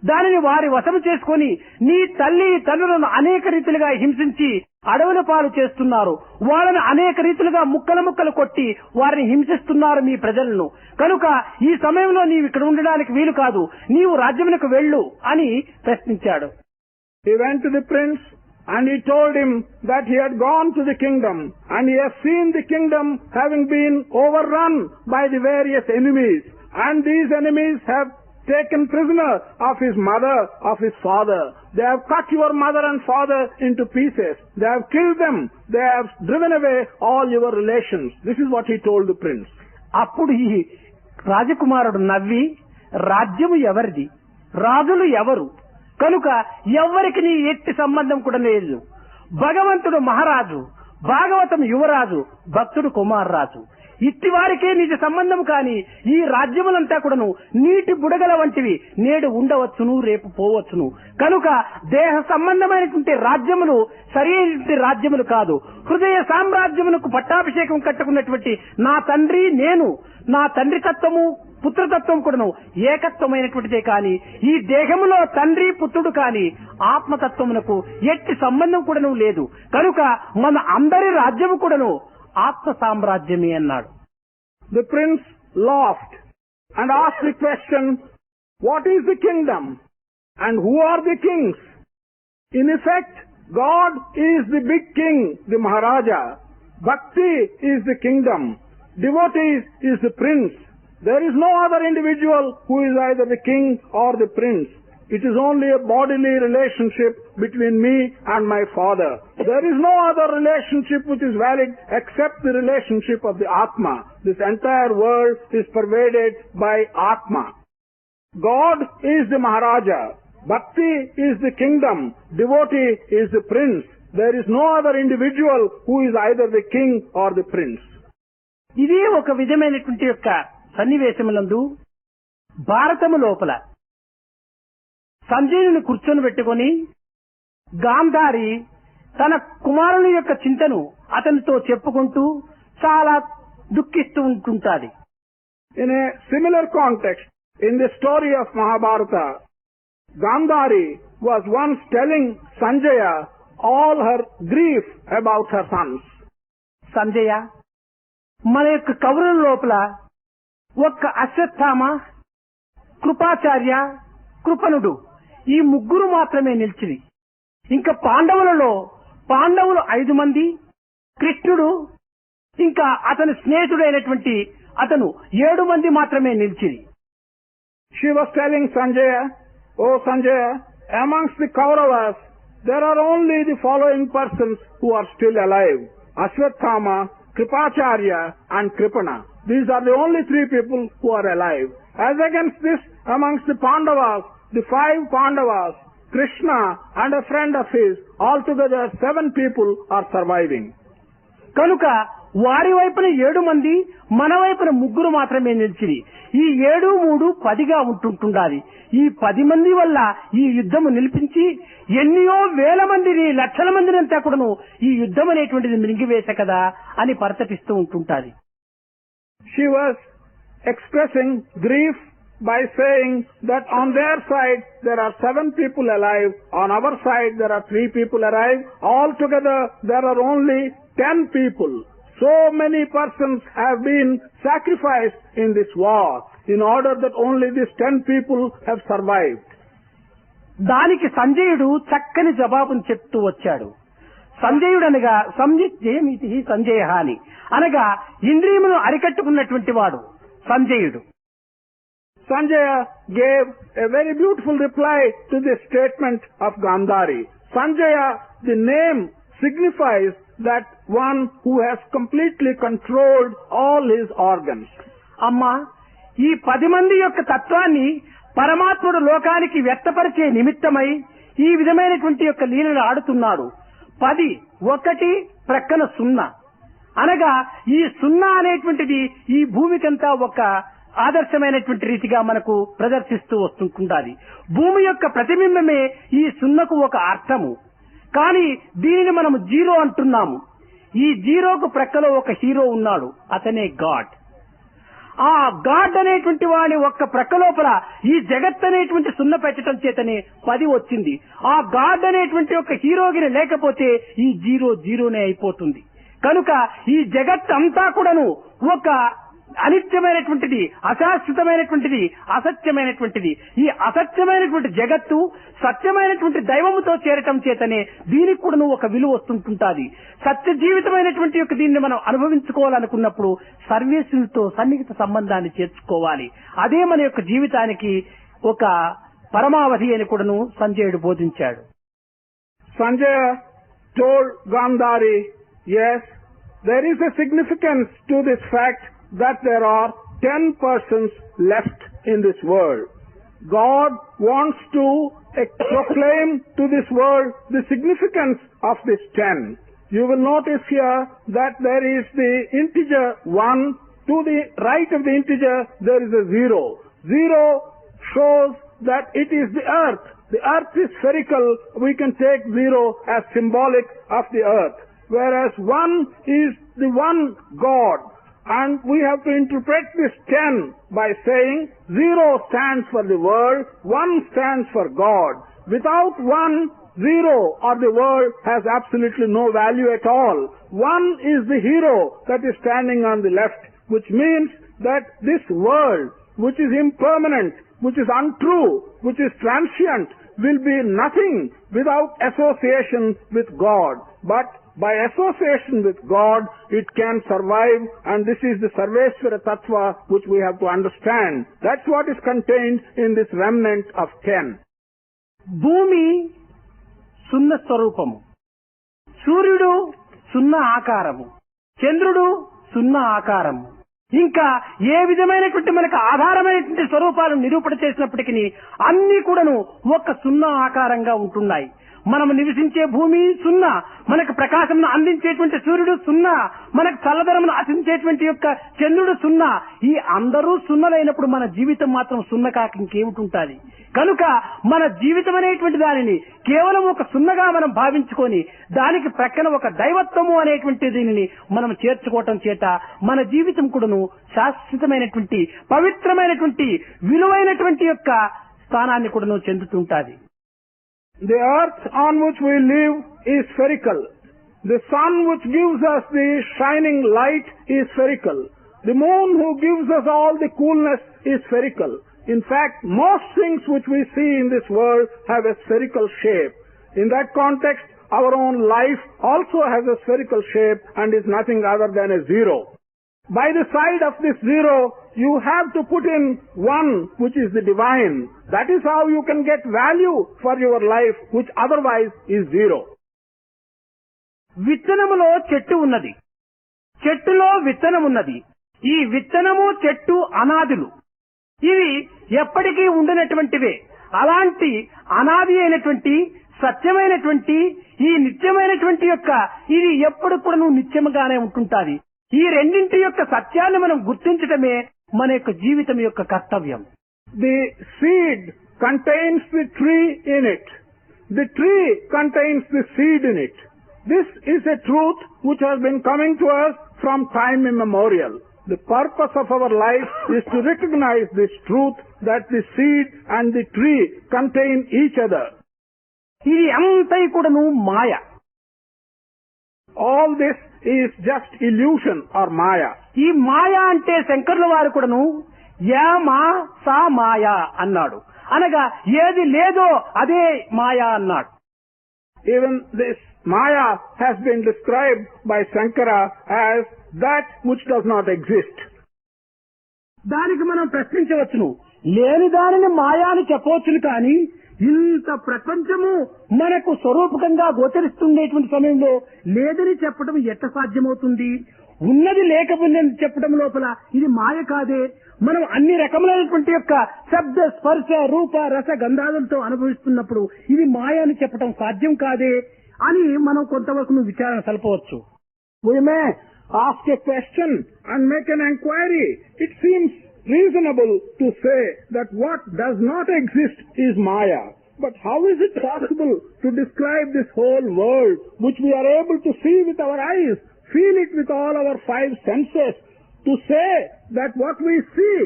[SPEAKER 1] దానిని వారి వశము చేసుకుని నీ తల్లి తండ్రులను అనేక రీతిలుగా హింసించి అడవుల పాలు చేస్తున్నారు. వాళ్ళని అనేక రీతిలుగా ముక్కలు ముక్కలు కొట్టి వారిని హింసిస్తున్నారు మీ ప్రజలను. కనుక ఈ సమయంలో నీవు ఇక్కడ ఉండడానికి వీలు కాదు, నీవు రాజ్యమునకు వెళ్ళు అని ప్రశ్నించాడు.
[SPEAKER 2] He went to the prince and he told him that he had gone to the kingdom and he has seen the kingdom having been overrun by the various enemies, and these enemies have taken prisoner of his mother, of his father. They have cut your mother and father into pieces. They have killed them. They have driven away all your relations. This is what he told the prince.
[SPEAKER 1] అప్పుడు ఈ రాజకుమారుడు నవ్వి, రాజ్యము ఎవరిది, రాజులు ఎవరు, కనుక ఎవ్వరికి నీ ఎట్టి సంబంధం కూడా లేదు. భగవంతుడు మహారాజు, భాగవతం యువరాజు, భక్తుడు కుమారరాజు. ఇట్టి వారికే నిజ సంబంధం. కాని ఈ రాజ్యములంతా కూడాను నీటి బుడగల వంటివి, నేడు ఉండవచ్చును రేపు పోవచ్చును. కనుక దేహ సంబంధమైనటువంటి రాజ్యములు సరి అయినటువంటి రాజ్యములు కాదు. హృదయ సామ్రాజ్యమునకు పట్టాభిషేకం కట్టుకున్నటువంటి నా తండ్రి నేను, నా తండ్రి తత్వము పుత్రతత్వం కూడాను ఏకత్వమైనటువంటిదే. కాని ఈ దేహములో తండ్రి పుత్రుడు కాని ఆత్మతత్వమునకు ఎట్టి సంబంధం కూడాను లేదు. కనుక మన అందరి రాజ్యము కూడాను ఆత్మ సామ్రాజ్యమే అన్నాడు.
[SPEAKER 2] The prince laughed and asked the question, what is the kingdom and who are the kings? In effect, God is the big king, the Maharaja. Bhakti is the kingdom. devotee is the prince. There is no other individual who is either the king or the prince. It is only a bodily relationship between me and my Father. There is no other relationship which is valid except the relationship of the Atma. This entire world is pervaded by Atma. God is the Maharaja. Bhakti is the kingdom. Devotee is the prince. There is no other individual who is either the king or the prince.
[SPEAKER 1] ఇదే ఒక విధమైనటువంటి యొక్క సన్నివేశములందు భారతము లోపల సంజయుని కూర్చొని పెట్టుకొని గాంధారి తన కుమారుని యొక్క చింతను అతనితో చెప్పుకుంటూ చాలా దుఃఖిస్తూ ఉంటుంటాది.
[SPEAKER 2] In a similar context, in the story of Mahabharata, Gandhari was once telling Sanjaya all her grief about her sons.
[SPEAKER 1] Sanjaya, మన యొక్క కౌరవుల లోపల ఒక్క అశ్వత్థామ, కృపాచార్య, కృపణుడు ఈ ముగ్గురు మాత్రమే నిలిచిరి. ఇంకా పాండవులు 5 మంది, కృష్ణుడు ఇంకా అతని స్నేహితుడైనటువంటి అతను 7 మంది మాత్రమే నిలిచిరి.
[SPEAKER 2] She was telling Sanjaya, "Oh Sanjaya, amongst the Kauravas, there are only the following persons who are still alive: Ashwathama, Kripacharya and Kripana. These are the only 3 people who are alive. As against this, amongst the Pandavas, the 5 Pandavas, Krishna and a friend of his, altogether 7 people are surviving."
[SPEAKER 1] కనుక వారి వైపున 7 మంది, మన వైపున 3 మాత్రమే నిలిచిరి. ఈ 7, 3 10గా ఉంటుండాలి. ఈ 10 మంది వల్ల ఈ యుద్ధము నిలిపించి ఎన్నో వేల మందిని, లక్షల మందిని అంతా కూడాను ఈ యుద్ధం అనేటువంటిది మింగివేసే కదా అని పరితపిస్తూ ఉంటుంటాది.
[SPEAKER 2] She was expressing grief by saying that on their side there are 7 people alive, on our side there are 3 people alive, altogether there are only 10 people. So many persons have been sacrificed in this war in order that only these 10 people have survived.
[SPEAKER 1] దానికి సంజయుడు చక్కని జవాబును చెప్తూ వచ్చాడు. సంజయుడు అనగా సంజయమితి సంజయ అని అనగా ఇంద్రియమును అరికట్టుకున్నటువంటి వాడు సంజయుడు.
[SPEAKER 2] Sanjaya gave a very beautiful reply to this statement of Gandhari. Sanjaya, the name signifies that one who has completely controlled all his organs.
[SPEAKER 1] అమ్మా, ఈ 10 మంది యొక్క తత్వాన్ని పరమాత్ముడు లోకానికి వ్యక్తపరిచే నిమిత్తమై ఈ విధమైనటువంటి యొక్క లీలలు ఆడుతున్నాడు. 10 1 ప్రక్కన 0 అనగా ఈ 0 అనేటువంటిది ఈ భూమికంతా ఒక ఆదర్శమైనటువంటి రీతిగా మనకు ప్రదర్శిస్తూ వస్తుంటుంది. భూమి యొక్క ప్రతిబింబమే ఈ 0కు ఒక అర్థము. కానీ దీనిని మనము 0 అంటున్నాము. ఈ 0కు ప్రక్కలో ఒక హీరో ఉన్నాడు, అతనే గాడ్. ఆ గాడ్ అనేటువంటి వాడి ఒక్క ప్రక్క లోపల ఈ జగత్ అనేటువంటి 0 పెట్టడం చేతనే 10 వచ్చింది. ఆ గాడ్ అనేటువంటి ఒక హీరోగిని లేకపోతే ఈ 0 అయిపోతుంది. కనుక ఈ జగత్ అంతా కూడాను ఒక అనిత్యమైనటువంటిది, అశాశ్వతమైనటువంటిది, అసత్యమైనటువంటిది. ఈ అసత్యమైనటువంటి జగత్తు సత్యమైనటువంటి దైవముతో చేరటం చేతనే దీనికి కూడా ఒక విలువ వస్తుంటుంటాది. సత్య జీవితమైనటువంటి యొక్క దీన్ని మనం అనుభవించుకోవాలనుకున్నప్పుడు సర్వీసులతో సన్నిహిత సంబంధాన్ని చేర్చుకోవాలి. అదే మన యొక్క జీవితానికి ఒక పరమావధి అని కూడాను సంజయుడు బోధించాడు.
[SPEAKER 2] Sanjaya told Gandhari, yes, there is a significance to this fact that there are 10 persons left in this world. God wants to proclaim to this world the significance of this 10. You will notice here that there is the integer 1. To the right of the integer there is a 0. 0 shows that it is the earth. The earth is spherical. We can take 0 as symbolic of the earth. Whereas 1 is the one God. And we have to interpret this 10 by saying 0 stands for the world, 1 stands for God. Without 1, 0 or the world has absolutely no value at all. 1 is the hero that is standing on the left, which means that this world, which is impermanent, which is untrue, which is transient, will be nothing without association with God. But by association with God, it can survive, and this is the Sarveshwara Tattva which we have to understand. That's what is contained in this remnant of 10.
[SPEAKER 1] భూమి సున్న స్వరూపము, సూర్యుడు సున్న ఆకారము, చంద్రుడు సున్న ఆకారము, ఇంకా ఏ విధమైనటువంటి మనకు ఆధారమైనటువంటి స్వరూపాలను నిరూపణ చేసినప్పటికీ అన్ని కూడాను ఒక సున్నా ఆకారంగా ఉంటున్నాయి. మనం నివసించే భూమి సున్నా, మనకు ప్రకాశం అందించేటువంటి సూర్యుడు సున్నా, మనకు చల్లదనమును ఆశించేటువంటి యొక్క చంద్రుడు సున్నా. ఈ అందరూ సున్నలైనప్పుడు మన జీవితం మాత్రం సున్న కాక ఇంకేమిటి? కనుక మన జీవితం అనేటువంటి దానిని కేవలం ఒక సున్నగా మనం భావించుకొని దానికి ప్రక్కన ఒక దైవత్వము అనేటువంటి దీనిని మనం చేర్చుకోవటం చేత మన జీవితం కూడాను శాశ్వతమైనటువంటి పవిత్రమైనటువంటి విలువైనటువంటి యొక్క స్థానాన్ని కూడాను చెందుతుంటాది.
[SPEAKER 2] The earth on which we live is spherical. The sun which gives us the shining light is spherical. The moon who gives us all the coolness is spherical. In fact, most things which we see in this world have a spherical shape. In that context, our own life also has a spherical shape and is nothing other than a zero. By the side of this zero, you have to put in one, which is the divine. That is how you can get value for your life, which otherwise is zero.
[SPEAKER 1] విత్తనములో చెట్టు ఉన్నది, చెట్టులో విత్తనం ఉన్నది. ఈ విత్తనము చెట్టు అనాదులు, ఇవి ఎప్పటికీ ఉండినటువంటివే. అలాంటి అనాది అయినటువంటి సత్యమైనటువంటి ఈ నిత్యమైనటువంటి యొక్క ఇది ఎప్పుడు కూడా నిత్యముగానే ఉంటుంటాది. ఈ రెండింటి యొక్క సత్యాన్ని మనం గుర్తించటమే మన యొక్క జీవితం యొక్క కర్తవ్యం.
[SPEAKER 2] The seed contains the tree in it. The tree contains the seed in it. This is a truth which has been coming to us from time immemorial. The purpose of our life is to recognize this truth that the seed and the tree contain each other.
[SPEAKER 1] ఇది అంతా కూడాను మాయ.
[SPEAKER 2] All this is just illusion or maya.
[SPEAKER 1] ఈ మాయ అంటే శంకరుల వారు కూడాను yeah మా సా మాయా అన్నాడు. అనగా ఏది లేదో అదే మాయా అన్నాడు.
[SPEAKER 2] Even this maya has been described by Shankara as that which does not exist.
[SPEAKER 1] దానికి మనం ప్రశ్నించవచ్చును, లేని దానిని మాయా అని చెప్పవచ్చును, కానీ ఇంత ప్రపంచము మనకు స్వరూపకంగా గోచరిస్తుండేటువంటి సమయంలో లేదని చెప్పడం ఎట్ట సాధ్యమవుతుంది? ఉన్నది లేకపోయిందని చెప్పడం లోపల ఇది మాయ కాదే? మనం అన్ని రకములైనటువంటి యొక్క శబ్ద స్పర్శ రూప రస గంధాలతో అనుభవిస్తున్నప్పుడు ఇది మాయ అని చెప్పడం సాధ్యం కాదే అని మనం కొంతవరకు విచారణ సలపవచ్చు.
[SPEAKER 2] We may ask a question and make an inquiry. It seems reasonable to say that what does not exist is Maya. But how is it possible to describe this whole world which we are able to see with our eyes, feel it with all our five senses, to say that what we see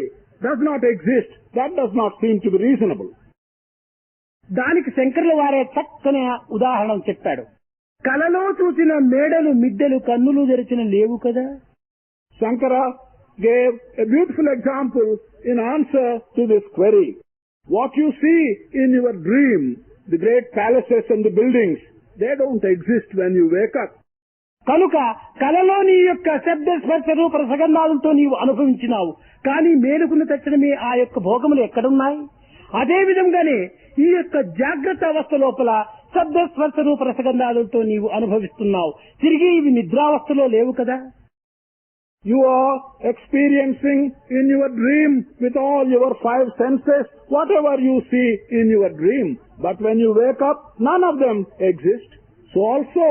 [SPEAKER 2] does not exist? That does not seem to be reasonable.
[SPEAKER 1] దానికి శంకరుల వారే చక్కని ఉదాహరణ చెప్పాడు. కలలో చూసిన మేడలు మిద్దెలు కన్నులు తెరిచిన లేవు కదా.
[SPEAKER 2] Shankara gave a beautiful example in answer to this query. What you see in your dream, the great palaces and the buildings, they don't exist when you wake up.
[SPEAKER 1] కనుక కలలో నీ యొక్క శబ్ద స్పర్శ రూప రసగంధాలతో నీవు అనుభవించినావు, కానీ మేలుకున్న తక్షణమే ఆ యొక్క భోగములు ఎక్కడున్నాయి? అదే విధంగానే ఈ యొక్క జాగ్రత్త అవస్థ లోపల శబ్ద స్పర్శ రూప రసగంధాలతో నీవు అనుభవిస్తున్నావు, తిరిగి ఇవి నిద్రావస్థలో లేవు కదా.
[SPEAKER 2] You are experiencing in your dream with all your five senses whatever you see in your dream. But when you wake up, none of them exist. So also,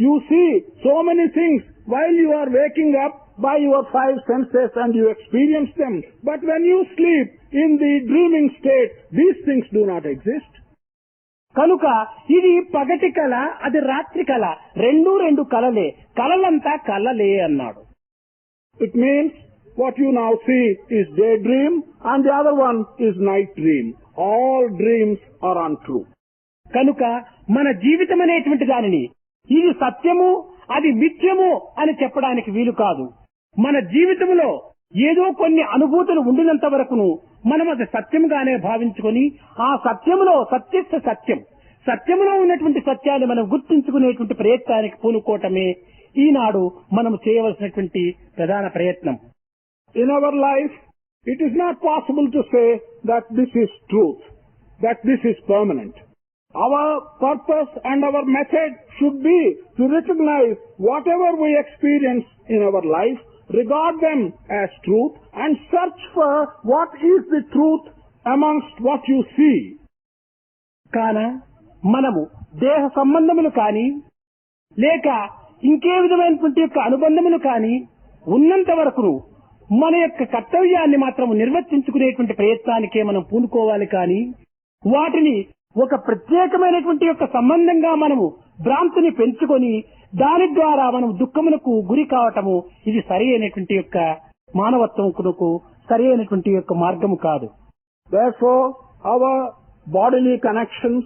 [SPEAKER 2] you see so many things while you are waking up by your five senses and you experience them. But when you sleep in the dreaming state, these things do not exist.
[SPEAKER 1] కనుక ఇది పగటి కళ, అది రాత్రి కళ, రెండు కళలే, కళలంతా కళలే అన్నాడు.
[SPEAKER 2] It means what you now see is daydream and the other one is night dream. All dreams are untrue.
[SPEAKER 1] కనుక మన జీవితం అనేటువంటి దానిని ఇది సత్యము అది మిథ్యము అని చెప్పడానికి వీలు కాదు. మన జీవితంలో ఏదో కొన్ని అనుభూతులు ఉండినంత వరకును మనం అది సత్యంగానే భావించుకొని ఆ సత్యములో సత్యస్థ సత్యం సత్యములో ఉన్నటువంటి సత్యాన్ని మనం గుర్తించుకునేటువంటి ప్రయత్నానికి పూనుకోవటమే ఈనాడు మనం చేయవలసినటువంటి ప్రధాన ప్రయత్నం.
[SPEAKER 2] In our life, it is not possible to say that this is truth, that this is permanent. Our purpose and our method should be to recognize whatever we experience in our life, regard them as truth, and search for what is the truth amongst what you see.
[SPEAKER 1] కాన మనము దేహ సంబంధములు కాని లేక ఇంకే విధమైనటువంటి యొక్క అనుబంధములు కాని ఉన్నంత వరకు మన యొక్క కర్తవ్యాన్ని మాత్రం నిర్వర్తించుకునేటువంటి ప్రయత్నానికే మనం పూనుకోవాలి కానీ వాటిని ఒక ప్రత్యేకమైనటువంటి యొక్క సంబంధంగా మనము భ్రాంతిని పెంచుకొని దాని ద్వారా మనం దుఃఖములకు గురి కావటము ఇది సరి అయినటువంటి యొక్క మానవత్వమునకు సరి అయినటువంటి యొక్క మార్గము కాదు.
[SPEAKER 2] Therefore, our bodily connections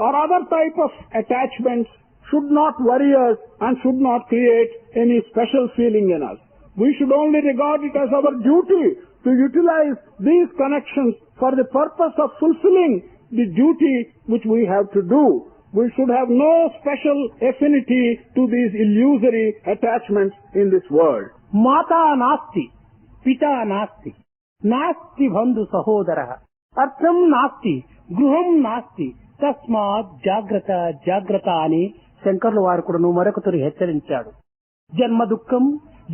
[SPEAKER 2] or other type of attachments should not worry us and should not create any special feeling in us. We should only regard it as our duty to utilize these connections for the purpose of fulfilling the duty which we have to do. We should have no special affinity to these illusory attachments in this world.
[SPEAKER 1] Mata nasti, pita nasti, nasti bandhu sahodara, artham nasti, gruham nasti, tasmaat jagrata jagrata ani శంకర్ల వారు కూడాను మరొకతరు హెచ్చరించాడు. జన్మ దుఃఖం,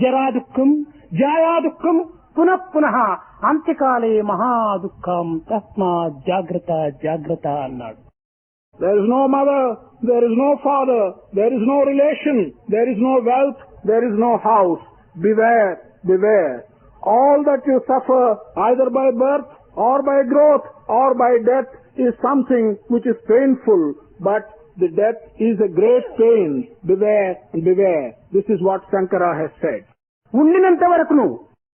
[SPEAKER 1] జరా దుఃఖం, జాయా దుఃఖం, పునః పునః అంత్యకాలే మహా దుఃఖం తస్మాత్ జాగ్రత్త జాగ్రత్త అన్నాడు.
[SPEAKER 2] There is no mother, there is no father, there is no relation, there is no wealth, there is no house. Beware, beware. All that you suffer either by birth or by growth or by death is something which is painful, but the death is a great pain. Beware and beware. This is what Shankara has said.
[SPEAKER 1] ఉండినంత వరకును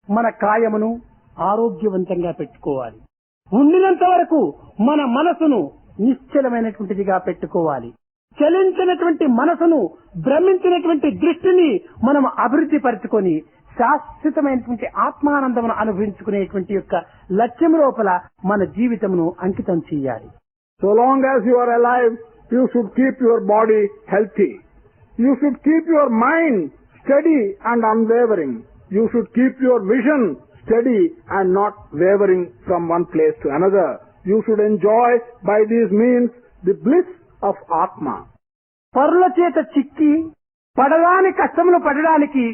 [SPEAKER 1] మన కాయమును ఆరోగ్యవంతంగా పెట్టుకోవాలి. ఉండినంత వరకు మన మనసును నిశ్చలమైనటువంటిదిగా పెట్టుకోవాలి. చలించినటువంటి మనసును, భ్రమించినటువంటి దృష్టిని మనం అభివృద్ధి పరచుకొని శాశ్వతమైనటువంటి ఆత్మానందమును అనుభవించుకునేటువంటి యొక్క లక్ష్యం లోపల మన జీవితమును అంకితం చేయాలి.
[SPEAKER 2] So long as you are alive, you should keep your body healthy. You should keep your mind steady and unwavering. You should keep your vision steady and not wavering from one place to another. You should enjoy by these means the bliss of Atma.
[SPEAKER 1] పరుల చేత చిక్కి పడరాని కష్టములు పడడానికి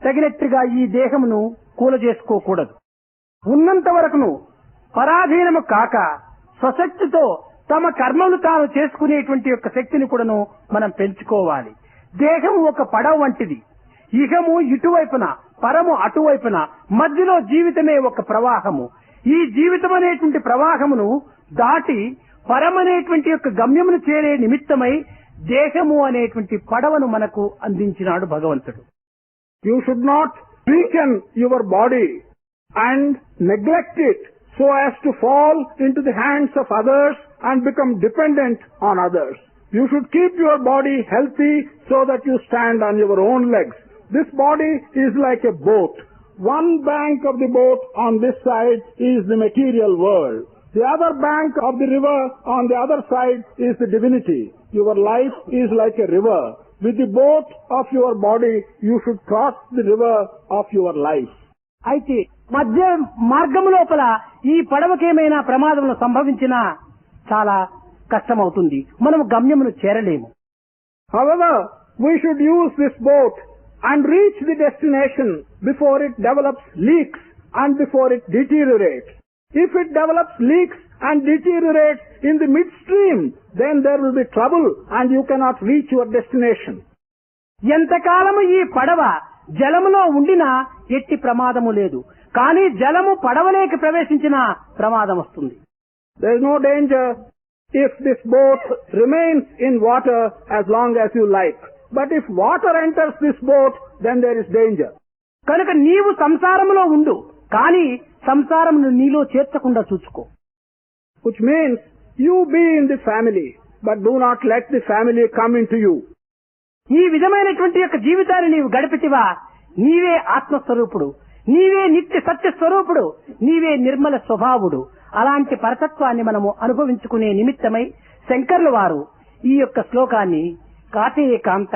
[SPEAKER 1] తగినట్టుగా ఈ దేహమును కూలజేసుకోకూడదు. ఉన్నంత వరకును పరాధీనము కాక స్వశక్తితో తమ కర్మలు తాను చేసుకునేటువంటి యొక్క శక్తిని కూడాను మనం పెంచుకోవాలి. దేహం ఒక పడవ వంటిది. ఇహము ఇటువైపున, పరము అటువైపున, మధ్యలో జీవితమే ఒక ప్రవాహము. ఈ జీవితం అనేటువంటి ప్రవాహమును దాటి పరమనేటువంటి యొక్క గమ్యమును చేరే నిమిత్తమై దేహము అనేటువంటి పడవను మనకు అందించినాడు భగవంతుడు.
[SPEAKER 2] You should not weaken your body and neglect it so as to fall into the hands of others and become dependent on others. You should keep your body healthy so that you stand on your own legs. This body is like a boat. One bank of the boat on this side is the material world. The other bank of the river on the other side is the divinity. Your life is like a river. With the boat of your body, you should cross the river of your life.
[SPEAKER 1] అయితే మధ్య మార్గము లోపల ఈ పడవకేమైనా ప్రమాదములు సంభవించినా చాలా కష్టమవుతుంది. మనము గమ్యమును చేరలేము.
[SPEAKER 2] However, we should use this boat and reach the destination before it develops leaks and before it deteriorates. If it develops leaks and deteriorates in the midstream, then there will be trouble and you cannot reach your destination.
[SPEAKER 1] ఎంతకాలము ఈ పడవ జలములో ఉండినా ఎట్టి ప్రమాదము లేదు. కానీ జలము పడవలోకి ప్రవేశించిన ప్రమాదం వస్తుంది.
[SPEAKER 2] There is no danger if this boat remains in water as long as you like. But if water enters this boat, then there is danger.
[SPEAKER 1] కనుక నీవు సంసారములో ఉండు, కానీ సంసారమును నీలో చేర్చకుండా చూసుకో.
[SPEAKER 2] Which means you be in the family, but do not let the family come into you.
[SPEAKER 1] ఈ విధమైనటువంటి యొక్క జీవితాన్ని నీవు గడిపితివా, నీవే ఆత్మస్వరూపుడు, నీవే నిత్య సత్య స్వరూపుడు, నీవే నిర్మల స్వభావుడు. అలాంటి పరతత్వాన్ని మనము అనుభవించుకునే నిమిత్తమై శంకర్ల వారు ఈ యొక్క శ్లోకాన్ని కాతే కాంత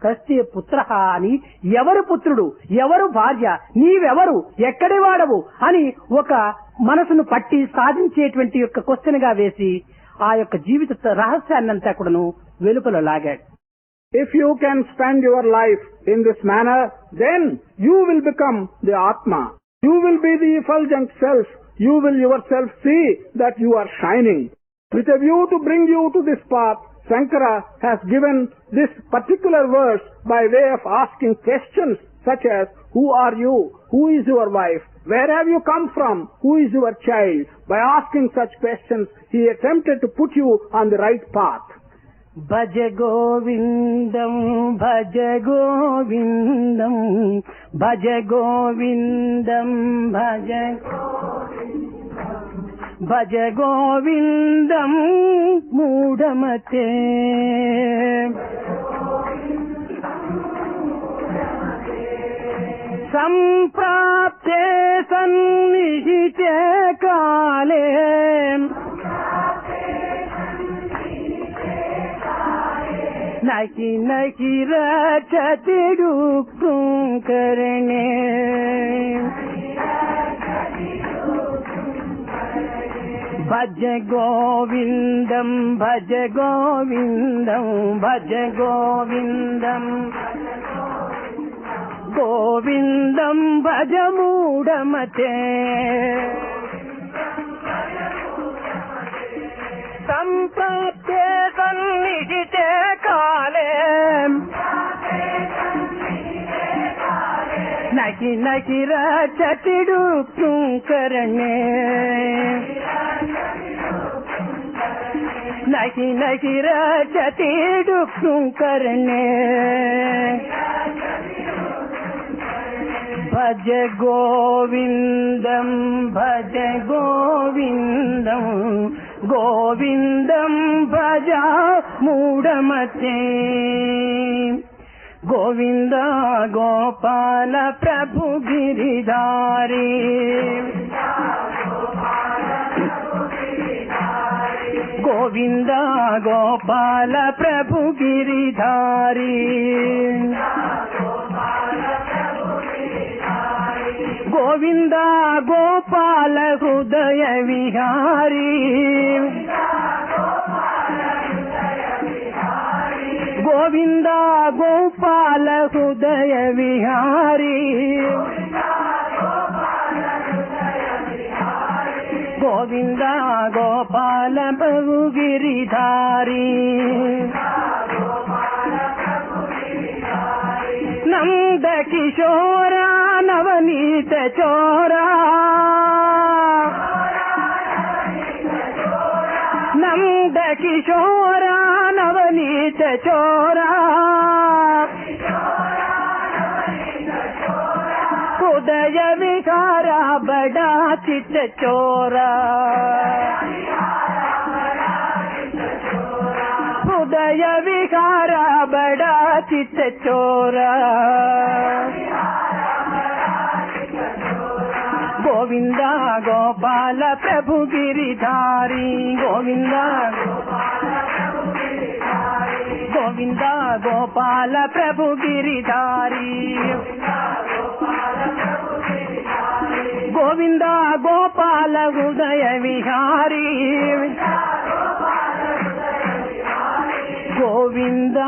[SPEAKER 1] కస్తే పుత్ర అని, ఎవరు పుత్రుడు, ఎవరు భార్య, నీవెవరు, ఎక్కడి వాడవు అని ఒక మనసును పట్టి సాధించేటువంటి యొక్క క్వశ్చన్ గా వేసి ఆ యొక్క జీవిత రహస్యాన్నంతా కూడాను వెలుపల లాగాడు.
[SPEAKER 2] If you can spend your life in this manner, then you will become the Atma. You will be the effulgent self. You will yourself see that you are shining. With a view to bring you to this path, Shankara has given this particular verse by way of asking questions such as, who are you? Who is your wife? Where have you come from? Who is your child? By asking such questions, he attempted to put you on the right path.
[SPEAKER 1] భజ గోవిందం భజ గోవిందం భజ గోవిందం భజ భజ గోవిందం మూఢమతే సంప్రాప్తే సన్నిహితే కాలే నకి నకి రచతి డుక్కుం కరణే భజ గోవిందం భజ గోవిందం భజ గోవిందం గోవిందం భజ మూఢమతే సంప్రాప్తే సన్నిహితే కాలే నకి నకి రచతి డుక్కుం కరణే నకి నకి రచతి డుక్కుం కరణే భజ గోవిందం భజ గోవిందం గోవిందం భజ మూఢమతే గోవింద గోపాల ప్రభు గిరిధారి గోవింద గోపాల ప్రభు గిరిధారి గోవింద గోపాల హృదయ విహారీ గోవింద గోపాల హృదయ విహారీ గోవింద గోపాల ప్రభు గిరిధారి నంద కిశోర నవనీత చోరా నంద కిశోర నవనీత చోరా హృదయ వికార బడా చిత్త చోరా హృదయ వికార బడా చిత్త చోరా గోవింద గోపాల ప్రభు గిరిధారి గోవింద గోవింద గోపాల ప్రభు గిరిధారి గోవింద గోపాల హృదయ విహారీ గోవింద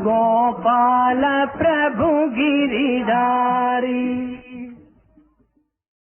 [SPEAKER 1] గోపాల ప్రభు గిరిధారి.